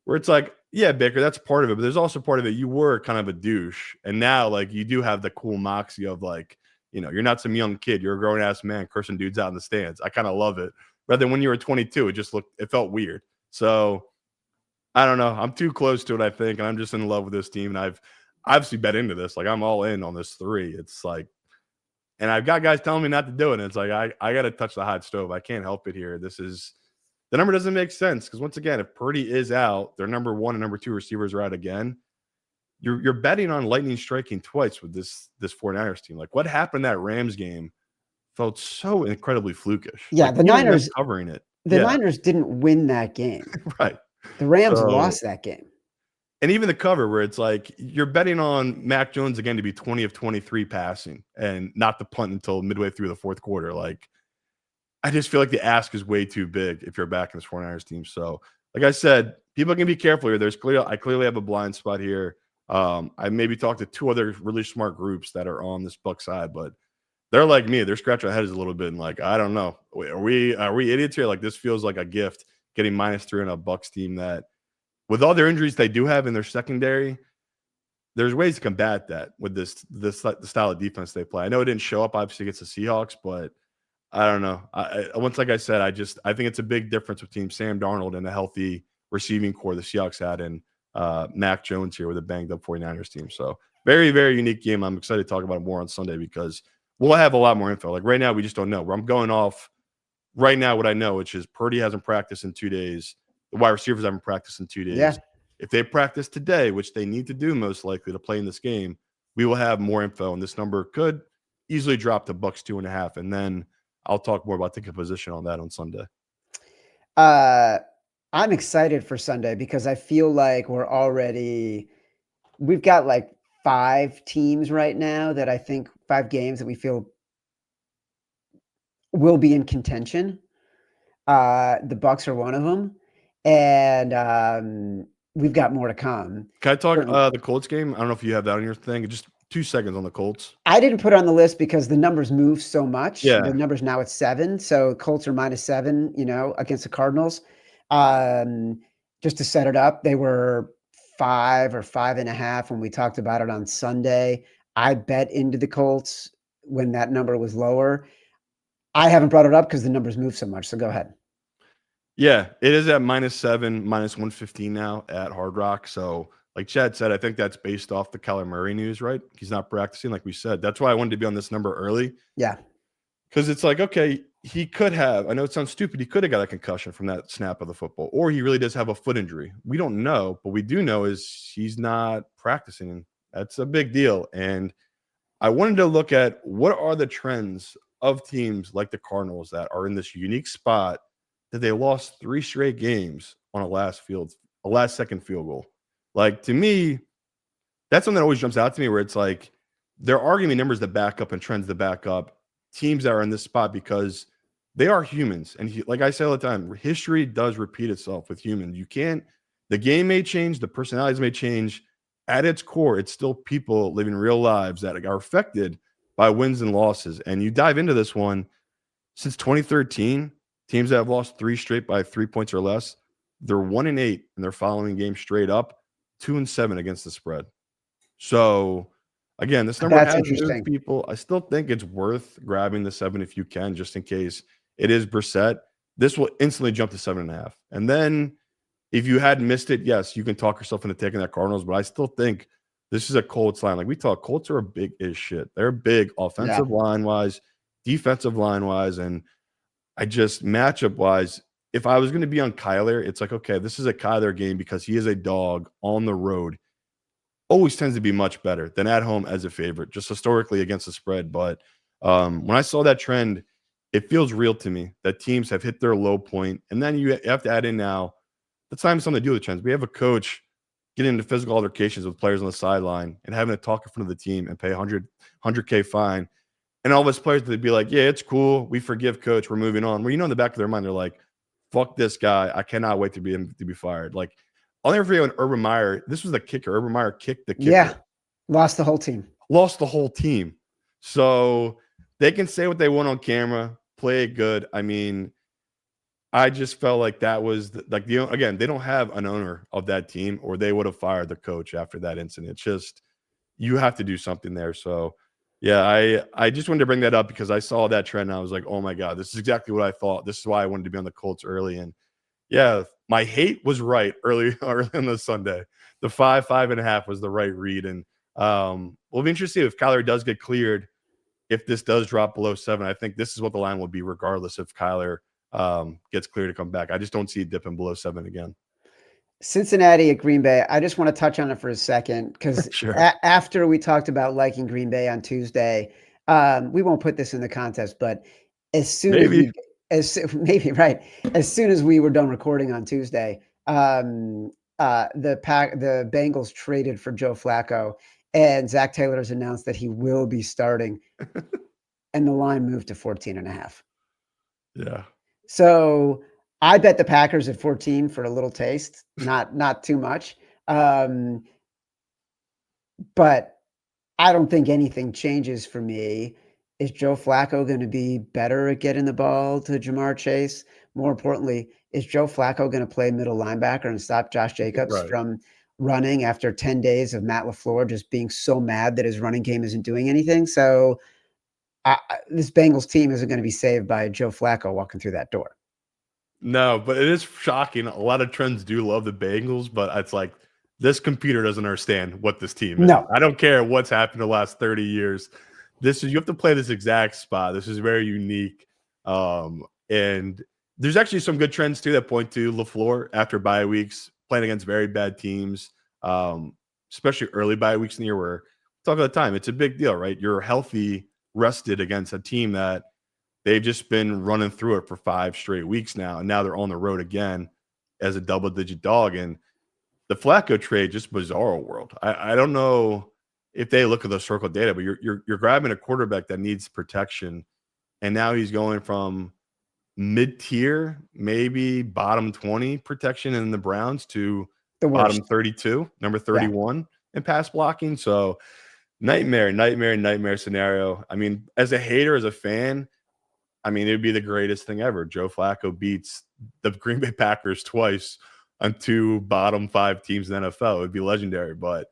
Where it's like, yeah, Baker, that's part of it, but there's also part of it. You were kind of a douche, and now, like, you do have the cool moxie of, like, you know, you're not some young kid. You're a grown ass man cursing dudes out in the stands. I kind of love it. Rather than when you were 22, it felt weird. So I don't know. I'm too close to it, I think, and I'm just in love with this team. And I've obviously bet into this. Like, I'm all in on this 3. It's like, and I've got guys telling me not to do it. And it's like, I got to touch the hot stove. I can't help it here. The number doesn't make sense because, once again, if Purdy is out, their number 1 and number 2 receivers are out again. You're betting on lightning striking twice with this 49ers team. Like, what happened in that Rams game felt so incredibly flukish. Yeah, like, the Niners covering it. The Niners didn't win that game. Right. The Rams lost that game. And even the cover, where it's like you're betting on Mac Jones again to be 20 of 23 passing and not to punt until midway through the 4th quarter. Like, I just feel like the ask is way too big if you're back in this 49ers team. So, like I said, people can be careful here. I clearly have a blind spot here. I maybe talked to 2 other really smart groups that are on this Bucs side, but they're like me. They're scratching their heads a little bit and like, I don't know. Are we idiots here? Like, this feels like a gift, getting -3 on a Bucs team that, with all their injuries they do have in their secondary, there's ways to combat that with the style of defense they play. I know it didn't show up obviously against the Seahawks, but I don't know. Like I said, I think it's a big difference between Sam Darnold and the healthy receiving core the Seahawks had, and Mac Jones here with a banged up 49ers team. So very, very unique game. I'm excited to talk about it more on Sunday because we'll have a lot more info. Like, right now, we just don't know. Where I'm going off right now, what I know, which is Purdy hasn't practiced in 2 days. The wide receivers haven't practiced in 2 days. Yeah. If they practice today, which they need to do most likely to play in this game, we will have more info, and this number could easily drop to Bucs 2.5. And then I'll talk more about taking a position on that on Sunday. I'm excited for Sunday because I feel like we've got like 5 teams right now that I think 5 games that we feel will be in contention. The Bucs are one of them, and we've got more to come. Can I talk the Colts game? I don't know if you have that on your thing. Just 2 seconds on the Colts. I didn't put it on the list because the numbers move so much. Yeah. The numbers now at 7. So Colts are -7, against the Cardinals. Just to set it up, they were 5 or 5.5 when we talked about it on Sunday. I bet into the Colts when that number was lower. I haven't brought it up because the numbers move so much. So go ahead. Yeah, it is at -7, -115 now at Hard Rock. So like Chad said, I think that's based off the Kyler Murray news, right? He's not practicing, like we said. That's why I wanted to be on this number early. Yeah. Because it's like, okay, he could have, I know it sounds stupid, he could have got a concussion from that snap of the football, or he really does have a foot injury. We don't know, but we do know is he's not practicing. That's a big deal. And I wanted to look at what are the trends of teams like the Cardinals that are in this unique spot that they lost 3 straight games on a last second field goal. Like, to me, that's something that always jumps out to me, where it's like there are going to be numbers that back up and trends that back up teams that are in this spot, because they are humans. And like I say all the time, history does repeat itself with humans. The game may change, the personalities may change. At its core, it's still people living real lives that are affected by wins and losses. And you dive into this one, since 2013, teams that have lost 3 straight by 3 points or less, they're 1-8 in their following game straight up, 2-7 against the spread. So again, this number has moved people. I still think it's worth grabbing the 7 if you can, just in case it is Brissett. This will instantly jump to 7.5. And then if you had missed it, yes, you can talk yourself into taking that Cardinals, but I still think this is a Colts line. Like we talk, Colts are a big as shit. They're big offensive line-wise, defensive line-wise, and I just matchup-wise, if I was going to be on Kyler, it's like, okay, this is a Kyler game because he is a dog on the road. Always tends to be much better than at home as a favorite, just historically against the spread. But when I saw that trend, it feels real to me that teams have hit their low point. And then you have to add in now, that's not even something to do with trends. We have a coach getting into physical altercations with players on the sideline and having to talk in front of the team and pay $100K fine. And all of us players, they'd be like, yeah, it's cool. We forgive coach. We're moving on. Well, in the back of their mind, they're like, fuck this guy. I cannot wait to be fired. Like, I'll never forget when Urban Meyer, this was the kicker. Urban Meyer kicked the kicker. Yeah. Lost the whole team. So they can say what they want on camera, play it good. I mean, I just felt like that was again, they don't have an owner of that team, or they would have fired the coach after that incident. It's just, you have to do something there. So yeah, I just wanted to bring that up because I saw that trend and I was like, oh my God, this is exactly what I thought. This is why I wanted to be on the Colts early. And yeah, my hate was right early on the Sunday. The 5.5 was the right read. And we'll be interested to see if Kyler does get cleared. If this does drop below 7, I think this is what the line will be, regardless if Kyler gets cleared to come back. I just don't see it dipping below 7 again. Cincinnati at Green Bay. I just want to touch on it for a second because after we talked about liking Green Bay on Tuesday, we won't put this in the contest, but as soon as we were done recording on Tuesday, the Bengals traded for Joe Flacco, and Zach Taylor has announced that he will be starting, and the line moved to 14.5. Yeah. So I bet the Packers at 14 for a little taste, not too much. But I don't think anything changes for me. Is Joe Flacco going to be better at getting the ball to Jamar Chase? More importantly, is Joe Flacco going to play middle linebacker and stop Josh Jacobs from running after 10 days of Matt LaFleur just being so mad that his running game isn't doing anything? So this Bengals team isn't going to be saved by Joe Flacco walking through that door. No, but it is shocking. A lot of trends do love the Bengals, but it's like this computer doesn't understand what this team is. No. I don't care what's happened the last 30 years. You have to play this exact spot. This is very unique. And there's actually some good trends too that point to LaFleur after bye weeks, playing against very bad teams, especially early bye weeks in the year where we talk all the time. It's a big deal, right? You're healthy, rested against a team that they've just been running through it for 5 straight weeks now, and now they're on the road again as a double-digit dog. And the Flacco trade, just bizarre world. I don't know if they look at the historical data, but you're grabbing a quarterback that needs protection, and now he's going from mid-tier, maybe bottom 20 protection in the Browns to the bottom 32, number 31 in pass blocking. So nightmare scenario. I mean, as a hater, as a fan, I mean, it would be the greatest thing ever. Joe Flacco beats the Green Bay Packers twice on 2 bottom 5 teams in the NFL. It would be legendary, but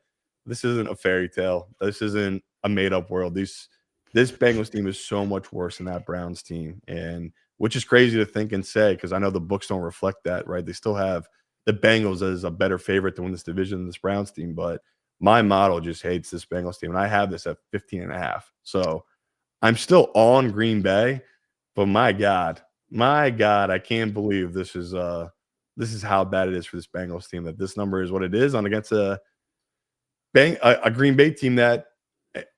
this isn't a fairy tale. This isn't a made-up world. This Bengals team is so much worse than that Browns team, and which is crazy to think and say because I know the books don't reflect that, right? They still have the Bengals as a better favorite to win this division than this Browns team, but my model just hates this Bengals team, and I have this at 15.5. So I'm still on Green Bay, but my God, I can't believe this is how bad it is for this Bengals team, that this number is what it is on against a Green Bay team that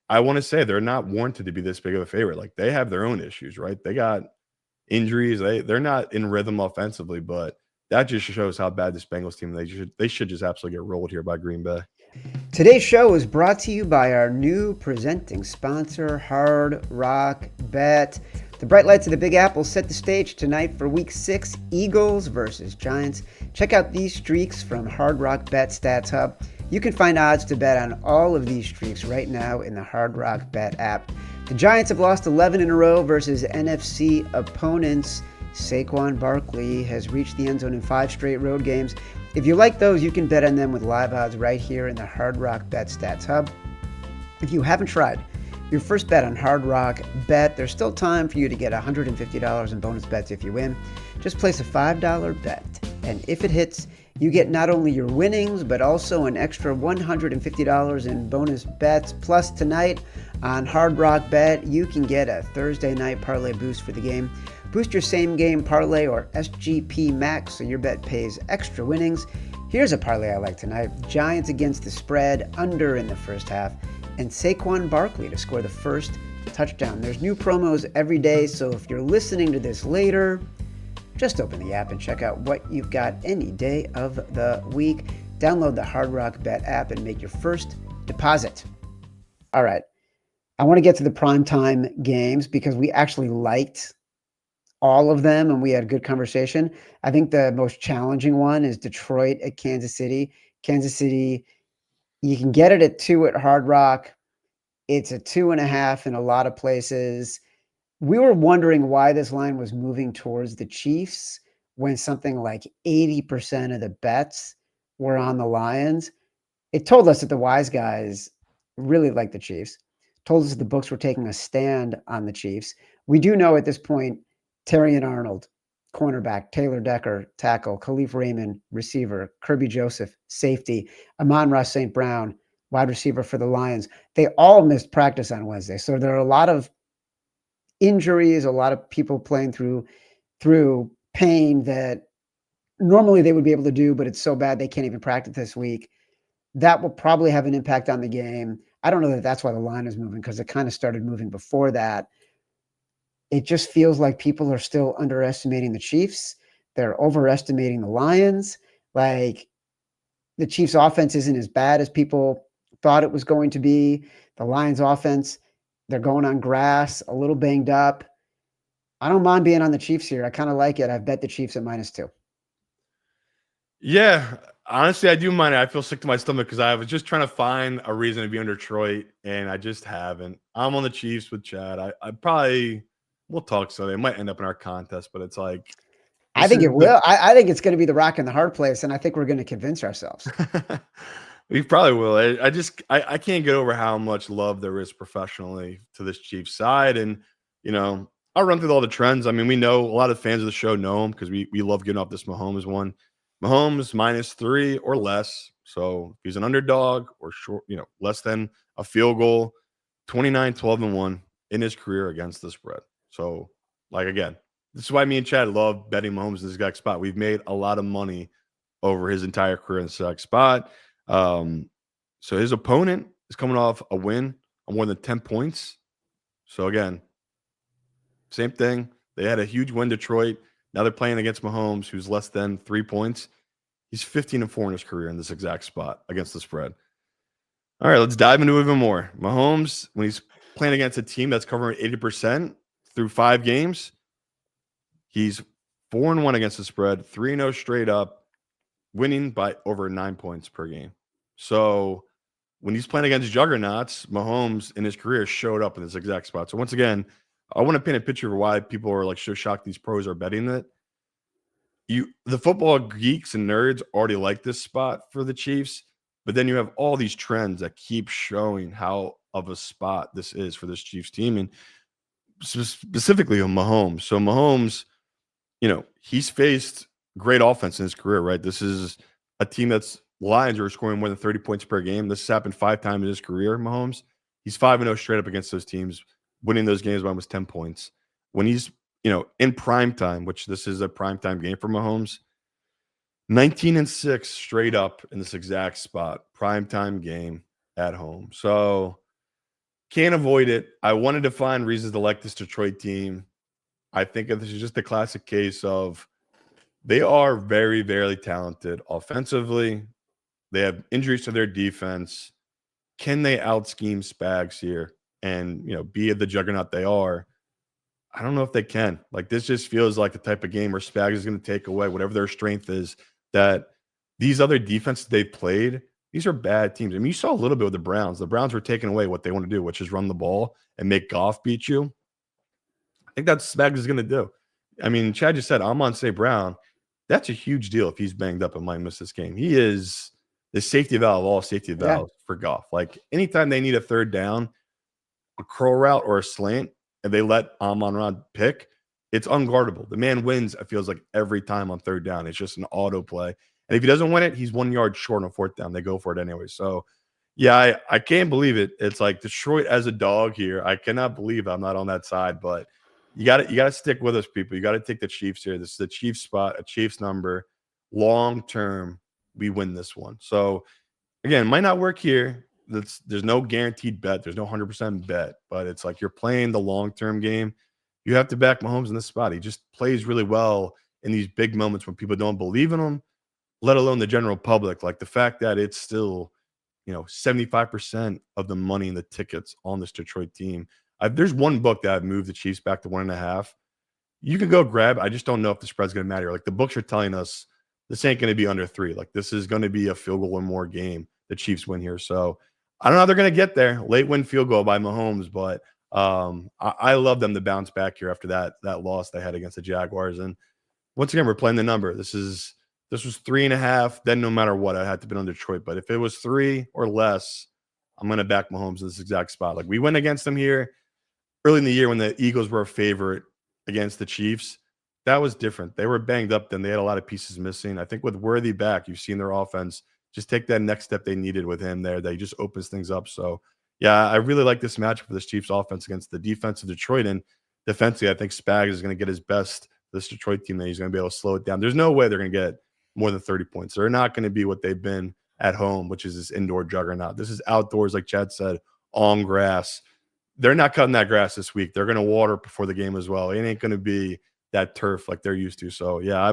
I want to say they're not warranted to be this big of a favorite. Like, they have their own issues, right? They got injuries. They're not in rhythm offensively, but that just shows how bad this Bengals team, they should just absolutely get rolled here by Green Bay. Today's show is brought to you by our new presenting sponsor, Hard Rock Bet. The bright lights of the Big Apple set the stage tonight for Week 6, Eagles versus Giants. Check out these streaks from Hard Rock Bet Stats Hub. You can find odds to bet on all of these streaks right now in the Hard Rock Bet app. The Giants have lost 11 in a row versus NFC opponents. Saquon Barkley has reached the end zone in 5 straight road games. If you like those, you can bet on them with live odds right here in the Hard Rock Bet Stats Hub. If you haven't tried your first bet on Hard Rock Bet, there's still time for you to get $150 in bonus bets if you win. Just place a $5 bet, and if it hits, you get not only your winnings, but also an extra $150 in bonus bets. Plus, tonight on Hard Rock Bet, you can get a Thursday night parlay boost for the game. Boost your same game parlay or SGP max so your bet pays extra winnings. Here's a parlay I like tonight. Giants against the spread, under in the first half, and Saquon Barkley to score the first touchdown. There's new promos every day, so if you're listening to this later, just open the app and check out what you've got any day of the week. Download the Hard Rock Bet app and make your first deposit. All right. I want to get to the primetime games because we actually liked all of them and we had a good conversation. I think the most challenging one is Detroit at Kansas City. Kansas City, you can get it at 2 at Hard Rock. It's a 2.5 in a lot of places. We were wondering why this line was moving towards the Chiefs when something like 80% of the bets were on the Lions. It told us that the wise guys really like the Chiefs. Told us that the books were taking a stand on the Chiefs. We do know at this point, Terrion Arnold, cornerback, Taylor Decker, tackle, Khalif Raymond, receiver, Kirby Joseph, safety, Amon-Ra St. Brown, wide receiver for the Lions. They all missed practice on Wednesday. So there are a lot of injuries, a lot of people playing through pain that normally they would be able to do, but it's so bad they can't even practice this week. That will probably have an impact on the game. I don't know that that's why the line is moving, because it kind of started moving before that. It just feels like people are still underestimating the Chiefs. They're overestimating the Lions. Like, the Chiefs' offense isn't as bad as people thought it was going to be. The Lions' offense, they're going on grass, a little banged up. I don't mind being on the Chiefs here. I kind of like it. I've bet the Chiefs at -2. Yeah, honestly, I do mind it. I feel sick to my stomach because I was just trying to find a reason to be under Detroit, and I just haven't. I'm on the Chiefs with Chad. I probably, we'll talk so it might end up in our contest, but it's like, I think it will. I think it's going to be the rock in the hard place, and I think we're going to convince ourselves. We probably will. I can't get over how much love there is professionally to this Chiefs side. And, I'll run through all the trends. I mean, we know a lot of fans of the show know him because we love getting off this Mahomes one. Mahomes -3 or less. So if he's an underdog or short, less than a field goal, 29-12-1 in his career against the spread. So, again, this is why me and Chad love betting Mahomes in this exact spot. We've made a lot of money over his entire career in this exact spot. So his opponent is coming off a win of more than 10 points. So again, same thing. They had a huge win, Detroit. Now they're playing against Mahomes, who's less than 3 points. He's 15-4 in his career in this exact spot against the spread. All right, let's dive into it even more. Mahomes, when he's playing against a team that's covering 80% through 5 games, he's 4-1 against the spread, 3-0 straight up, winning by over 9 points per game. So when he's playing against juggernauts, Mahomes in his career showed up in this exact spot. So once again, I want to paint a picture of why people are so shocked these pros are betting it. The football geeks and nerds already like this spot for the Chiefs, but then you have all these trends that keep showing how of a spot this is for this Chiefs team, and specifically on Mahomes. So Mahomes, he's faced great offense in his career, right? This is a team that's Lions are scoring more than 30 points per game. This has happened 5 times in his career, Mahomes. He's 5-0 straight up against those teams, winning those games by almost 10 points. When he's, in prime time, which this is a prime time game for Mahomes, 19-6 straight up in this exact spot, prime time game at home. So can't avoid it. I wanted to find reasons to like this Detroit team. I think this is just a classic case of they are very, very talented offensively. They have injuries to their defense. Can they out scheme Spags here and be the juggernaut they are? I don't know if they can. Like, this just feels like the type of game where Spags is going to take away whatever their strength is. That these other defenses they've played, these are bad teams. I mean, you saw a little bit with the Browns. The Browns were taking away what they want to do, which is run the ball and make Goff beat you. I think that's Spags is going to do. I mean, Chad just said, I'm on St. Brown. That's a huge deal if he's banged up and might miss this game. He is the safety valve of all safety valves for Goff. Like, anytime they need a third down, a curl route or a slant, and they let Amon-Ra pick, it's unguardable. The man wins, it feels like, every time on third down. It's just an auto play. And if he doesn't win it, he's 1 yard short on fourth down. They go for it anyway. So, yeah, I can't believe it. It's like Detroit as a dog here. I cannot believe I'm not on that side, but you got to stick with us, people. You got to take the Chiefs here. This is the Chiefs spot, a Chiefs number. Long term, we win this one. So, again, it might not work here. There's no guaranteed bet. There's no 100% bet, but it's like you're playing the long-term game. You have to back Mahomes in this spot. He just plays really well in these big moments when people don't believe in him, let alone the general public. Like, the fact that it's still, 75% of the money in the tickets on this Detroit team. There's one book that I've moved the Chiefs back to 1.5. You can go grab. I just don't know if the spread's going to matter. Like, the books are telling us this ain't going to be under 3. Like, this is going to be a field goal or more game. The Chiefs win here. So I don't know how they're going to get there. Late win field goal by Mahomes, but I love them to bounce back here after that loss they had against the Jaguars. And once again, we're playing the number. This was 3.5. Then no matter what, I had to bet on Detroit. But if it was 3 or less, I'm going to back Mahomes in this exact spot. Like, we went against them here early in the year when the Eagles were a favorite against the Chiefs. That was different. They were banged up then. They had a lot of pieces missing. I think with Worthy back, you've seen their offense just take that next step they needed with him there. That just opens things up. So, yeah, I really like this matchup for this Chiefs offense against the defense of Detroit. And defensively, I think Spags is going to get his best. This Detroit team, that he's going to be able to slow it down. There's no way they're going to get more than 30 points. They're not going to be what they've been at home, which is this indoor juggernaut. This is outdoors, like Chad said, on grass. They're not cutting that grass this week. They're going to water before the game as well. It ain't going to be that turf like they're used to. So, yeah,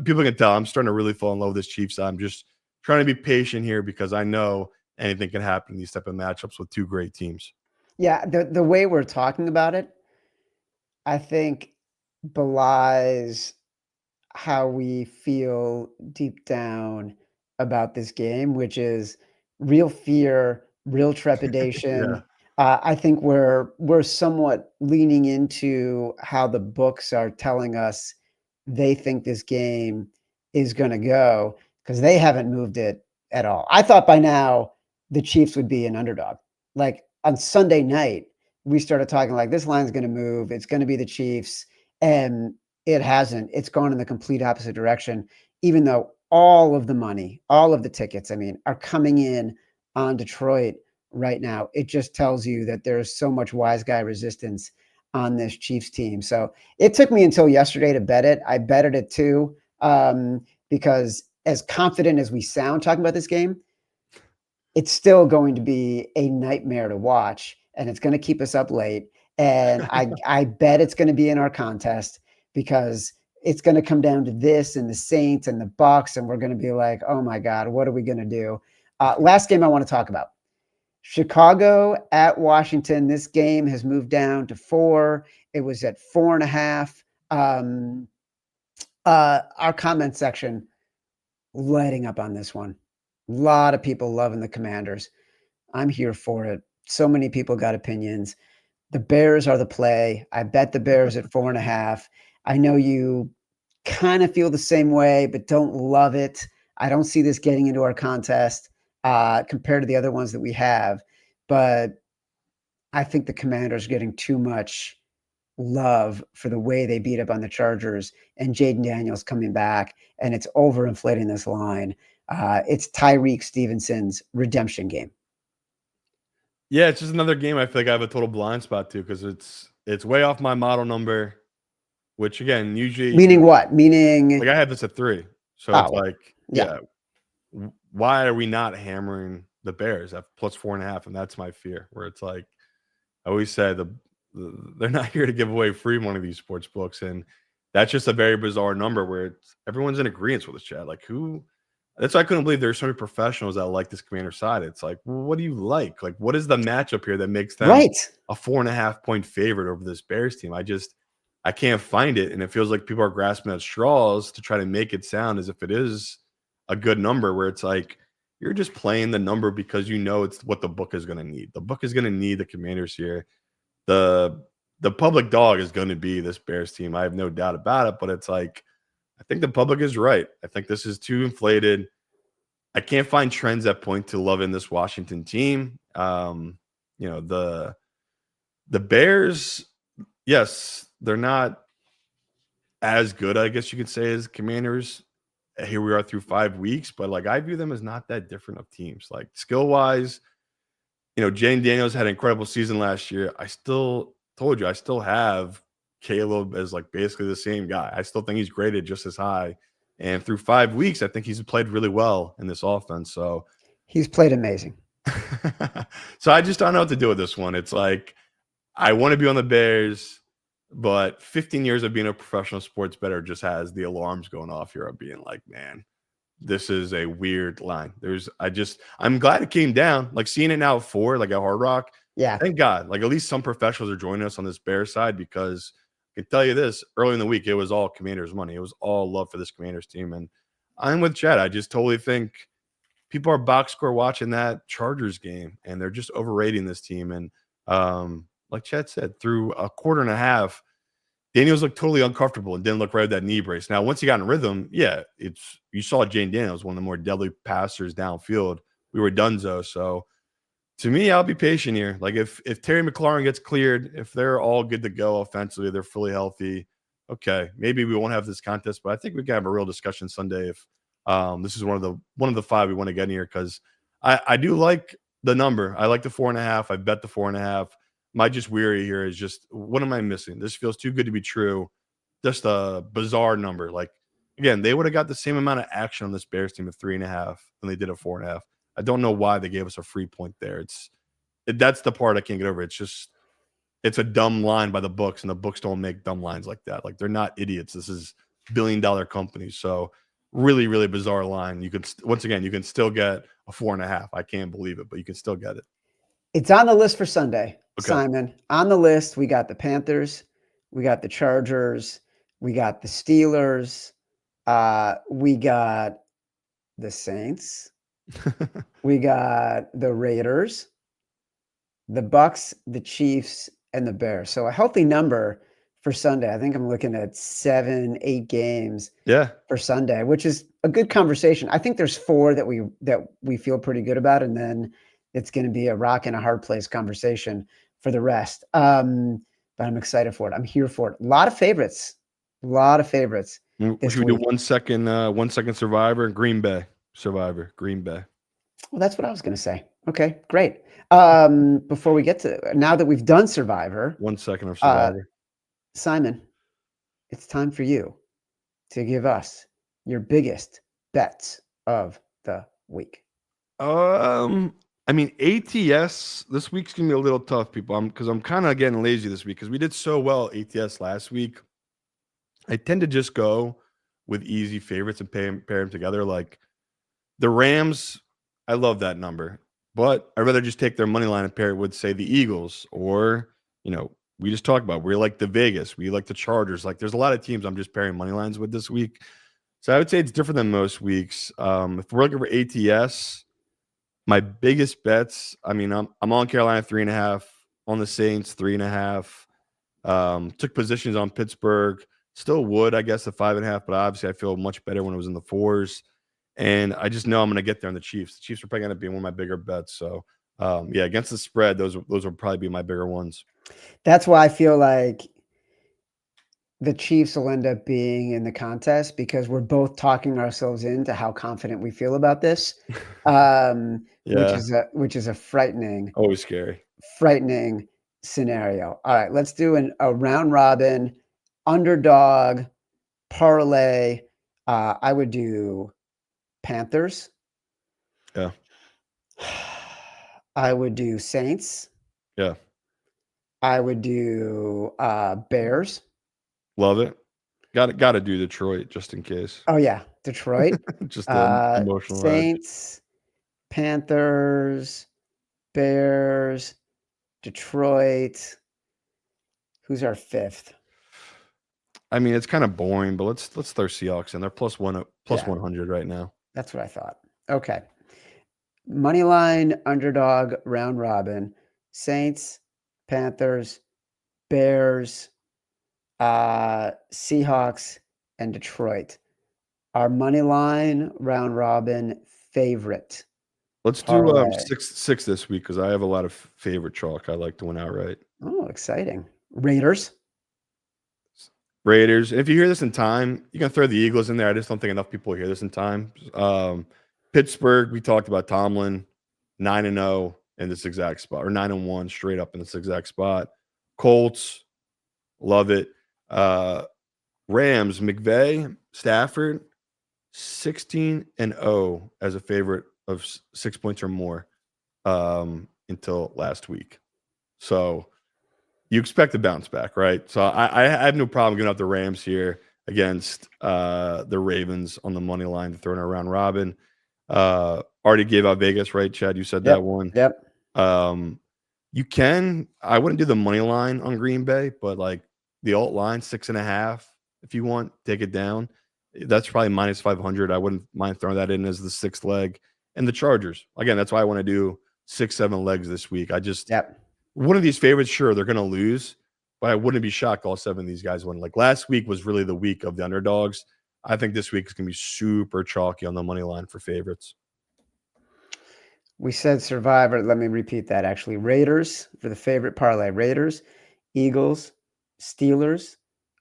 people can tell I'm starting to really fall in love with this Chiefs. I'm just trying to be patient here because I know anything can happen in these type of matchups with two great teams. Yeah, the way we're talking about it, I think belies how we feel deep down about this game, which is real fear, real trepidation. I think we're somewhat leaning into how the books are telling us they think this game is going to go, because they haven't moved it at all. I thought by now the Chiefs would be an underdog. Like, on Sunday night, we started talking like this line's going to move. It's going to be the Chiefs. And it hasn't. It's gone in the complete opposite direction, even though all of the money, all of the tickets, are coming in on Detroit right now. It just tells you that there's so much wise guy resistance on this Chiefs team. So it took me until yesterday to bet it. I betted it too, because as confident as we sound talking about this game, it's still going to be a nightmare to watch, and it's going to keep us up late. And I bet it's going to be in our contest, because it's going to come down to this and the Saints and the Bucs, and we're going to be like, oh my God, what are we going to do? Last game I want to talk about. Chicago at Washington. This game has moved down to 4. It was at 4.5. Our comment section lighting up on this one. A lot of people loving the Commanders. I'm here for it. So many people got opinions. The Bears are the play. I bet the Bears at 4.5. I know you kind of feel the same way, but don't love it. I don't see this getting into our contest compared to the other ones that we have. But I think the Commanders are getting too much love for the way they beat up on the Chargers and Jaden Daniels coming back, and it's overinflating this line. It's Tyreek Stevenson's redemption game. Yeah, it's just another game I feel like I have a total blind spot to because it's way off my model number, which again, usually Meaning what? Meaning like I have this at 3. So it's like, yeah. Why are we not hammering the Bears at plus 4.5? And that's my fear, where it's like I always say they're not here to give away free money of these sports books. And that's just a very bizarre number where everyone's in agreement with us, Chad. Like that's why I couldn't believe there's so many professionals that like this Commander side. It's like, well, what do you like? Like, what is the matchup here that makes them a 4.5 point favorite over this Bears team? I can't find it. And it feels like people are grasping at straws to try to make it sound as if it is a good number, where it's like you're just playing the number because you know it's what the book is going to need. The book is going to need the Commanders here. The public dog is going to be this Bears team. I have no doubt about it, but it's like I think the public is right. I think this is too inflated. I can't find trends that point to loving this Washington team. The Bears, yes, they're not as good, I guess you could say, as Commanders. Here we are through 5 weeks, but like I view them as not that different of teams. Like skill wise, Jane Daniels had an incredible season last year. I still told you I still have Caleb as like basically the same guy. I still think he's graded just as high. And through 5 weeks, I think he's played really well in this offense. So he's played amazing. So I just don't know what to do with this one. It's like I want to be on the Bears, but 15 years of being a professional sports bettor just has the alarms going off here of being like, man, this is a weird line. I'm glad it came down. Like seeing it now at 4, like at Hard Rock. Yeah. Thank God. Like at least some professionals are joining us on this Bears side, because I can tell you this, early in the week, it was all Commanders money. It was all love for this Commanders team. And I'm with Chad. I just totally think people are box score watching that Chargers game, and they're just overrating this team. And like Chad said, through a quarter and a half, Daniels looked totally uncomfortable and didn't look right with that knee brace. Now, once he got in rhythm, you saw Jane Daniels, one of the more deadly passers downfield. We were donezo. So to me, I'll be patient here. Like if Terry McLaurin gets cleared, if they're all good to go offensively, they're fully healthy, okay, maybe we won't have this contest. But I think we can have a real discussion Sunday if this is one of the 5 we want to get in here, because I do like the number. I like the 4.5. I bet the 4.5. My just weary here is just, what am I missing? This feels too good to be true. Just a bizarre number. Like, again, they would have got the same amount of action on this Bears team at 3.5 than they did at 4.5. I don't know why they gave us a free point there. That's the part I can't get over. It's a dumb line by the books, and the books don't make dumb lines like that. Like, they're not idiots. This is billion-dollar companies. So really, really bizarre line. You can still get a 4.5. I can't believe it, but you can still get it. It's on the list for Sunday, Okay. Simon. On the list, we got the Panthers, we got the Chargers, we got the Steelers, we got the Saints, we got the Raiders, the Bucs, the Chiefs, and the Bears. So a healthy number for Sunday. I think I'm looking at 7-8 games for Sunday, which is a good conversation. I think there's 4 that we feel pretty good about, and then it's going to be a rock and a hard place conversation for the rest. But I'm excited for it. I'm here for it. A lot of favorites. Should we do 1 second, 1 second Survivor? Green Bay. Survivor. Green Bay. Well, that's what I was going to say. Okay, great. Before we get to, now that we've done Survivor. 1 second of Survivor. Simon, it's time for you to give us your biggest bets of the week. I mean, ATS this week's gonna be a little tough, people. Because I'm kind of getting lazy this week because we did so well ATS last week. I tend to just go with easy favorites and pair them together. Like the Rams, I love that number, but I'd rather just take their money line and pair it with, say, the Eagles, or we just talked about we like the Vegas, we like the Chargers. Like there's a lot of teams I'm just pairing money lines with this week. So I would say it's different than most weeks. If we're looking for ATS, my biggest bets, I mean, I'm on Carolina 3.5, on the Saints 3.5. Took positions on Pittsburgh. Still would, I guess, at 5.5, but obviously I feel much better when it was in the 4s. And I just know I'm going to get there on the Chiefs. The Chiefs are probably going to be one of my bigger bets. So, against the spread, those will probably be my bigger ones. That's why I feel like the Chiefs will end up being in the contest because we're both talking ourselves into how confident we feel about this, which is a frightening Always scary. scenario. All right, let's do a round robin underdog parlay. I would do Panthers. Yeah. I would do Saints. Yeah. I would do Bears. Love it. Got to do Detroit just in case. Oh yeah, Detroit. Just the emotional edge. Saints, Panthers, Bears, Detroit. Who's our fifth? I mean, it's kind of boring, but let's throw Seahawks in. They're plus 100 right now. That's what I thought. Okay. Moneyline underdog round robin. Saints, Panthers, Bears, Seahawks, and Detroit. Our moneyline round robin favorite. Let's do 6 this week because I have a lot of favorite chalk. I like to win outright. Oh, exciting. Raiders. If you hear this in time, you can throw the Eagles in there. I just don't think enough people hear this in time. Pittsburgh, we talked about Tomlin, 9-0 in this exact spot, or 9-1 straight up in this exact spot. Colts, love it. Rams, McVay, Stafford, 16-0 as a favorite of 6 points or more until last week. So you expect a bounce back, right? So I have no problem giving up the Rams here against the Ravens on the money line to throw in a round robin. Already gave out Vegas, right, Chad? You said that one. Yep. You can. I wouldn't do the money line on Green Bay, but like the alt line 6.5, if you want, take it down. That's probably minus 500. I wouldn't mind throwing that in as the sixth leg. And the Chargers, again, that's why I want to do 6-7 legs this week. I just one of these favorites, sure, they're going to lose, but I wouldn't be shocked all 7 of these guys win. Like last week was really the week of the underdogs. I think this week is going to be super chalky on the money line for favorites. We said Survivor. Let me repeat that. Actually, Raiders for the favorite parlay. Raiders, Eagles, Steelers,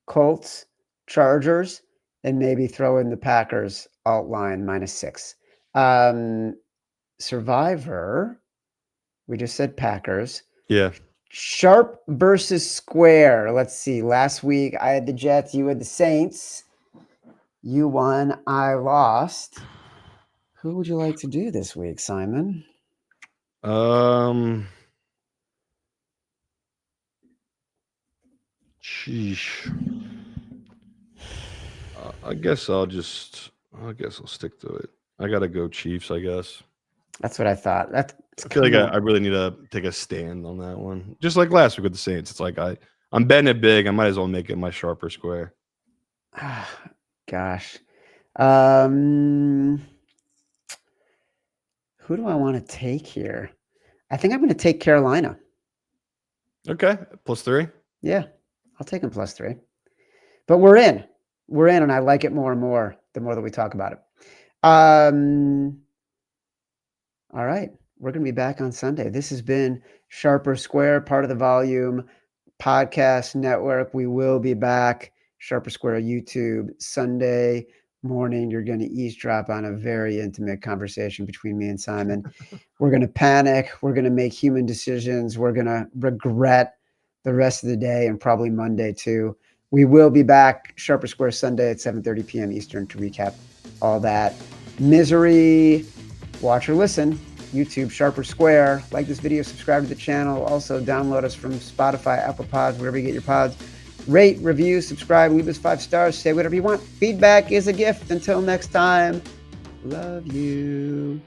Colts, Chargers, and maybe throw in the Packers alt line -6. Survivor, we just said Packers. Yeah. Sharp versus square. Let's see. Last week I had the Jets. You had the Saints. You won. I lost. Who would you like to do this week, Simon? Sheesh. I guess I'll stick to it. I gotta go Chiefs, I guess. That's what I thought. I feel like I really need to take a stand on that one. Just like last week with the Saints. It's like I'm betting it big. I might as well make it my sharper square. Gosh. Who do I want to take here? I think I'm going to take Carolina. Okay. +3. Yeah. I'll take them +3. But we're in, and I like it more and more the more that we talk about it. All right. We're going to be back on Sunday. This has been Sharper Square, part of the Volume Podcast Network. We will be back, Sharper Square YouTube, Sunday morning. You're going to eavesdrop on a very intimate conversation between me and Simon. We're going to panic. We're going to make human decisions. We're going to regret the rest of the day and probably Monday too. We will be back, Sharper Square Sunday at 7:30 p.m. Eastern to recap all that misery. Watch or listen. YouTube, Sharper Square. Like this video, subscribe to the channel. Also download us from Spotify, Apple Pods, wherever you get your pods. Rate, review, subscribe, leave us 5 stars, say whatever you want. Feedback is a gift. Until next time, love you.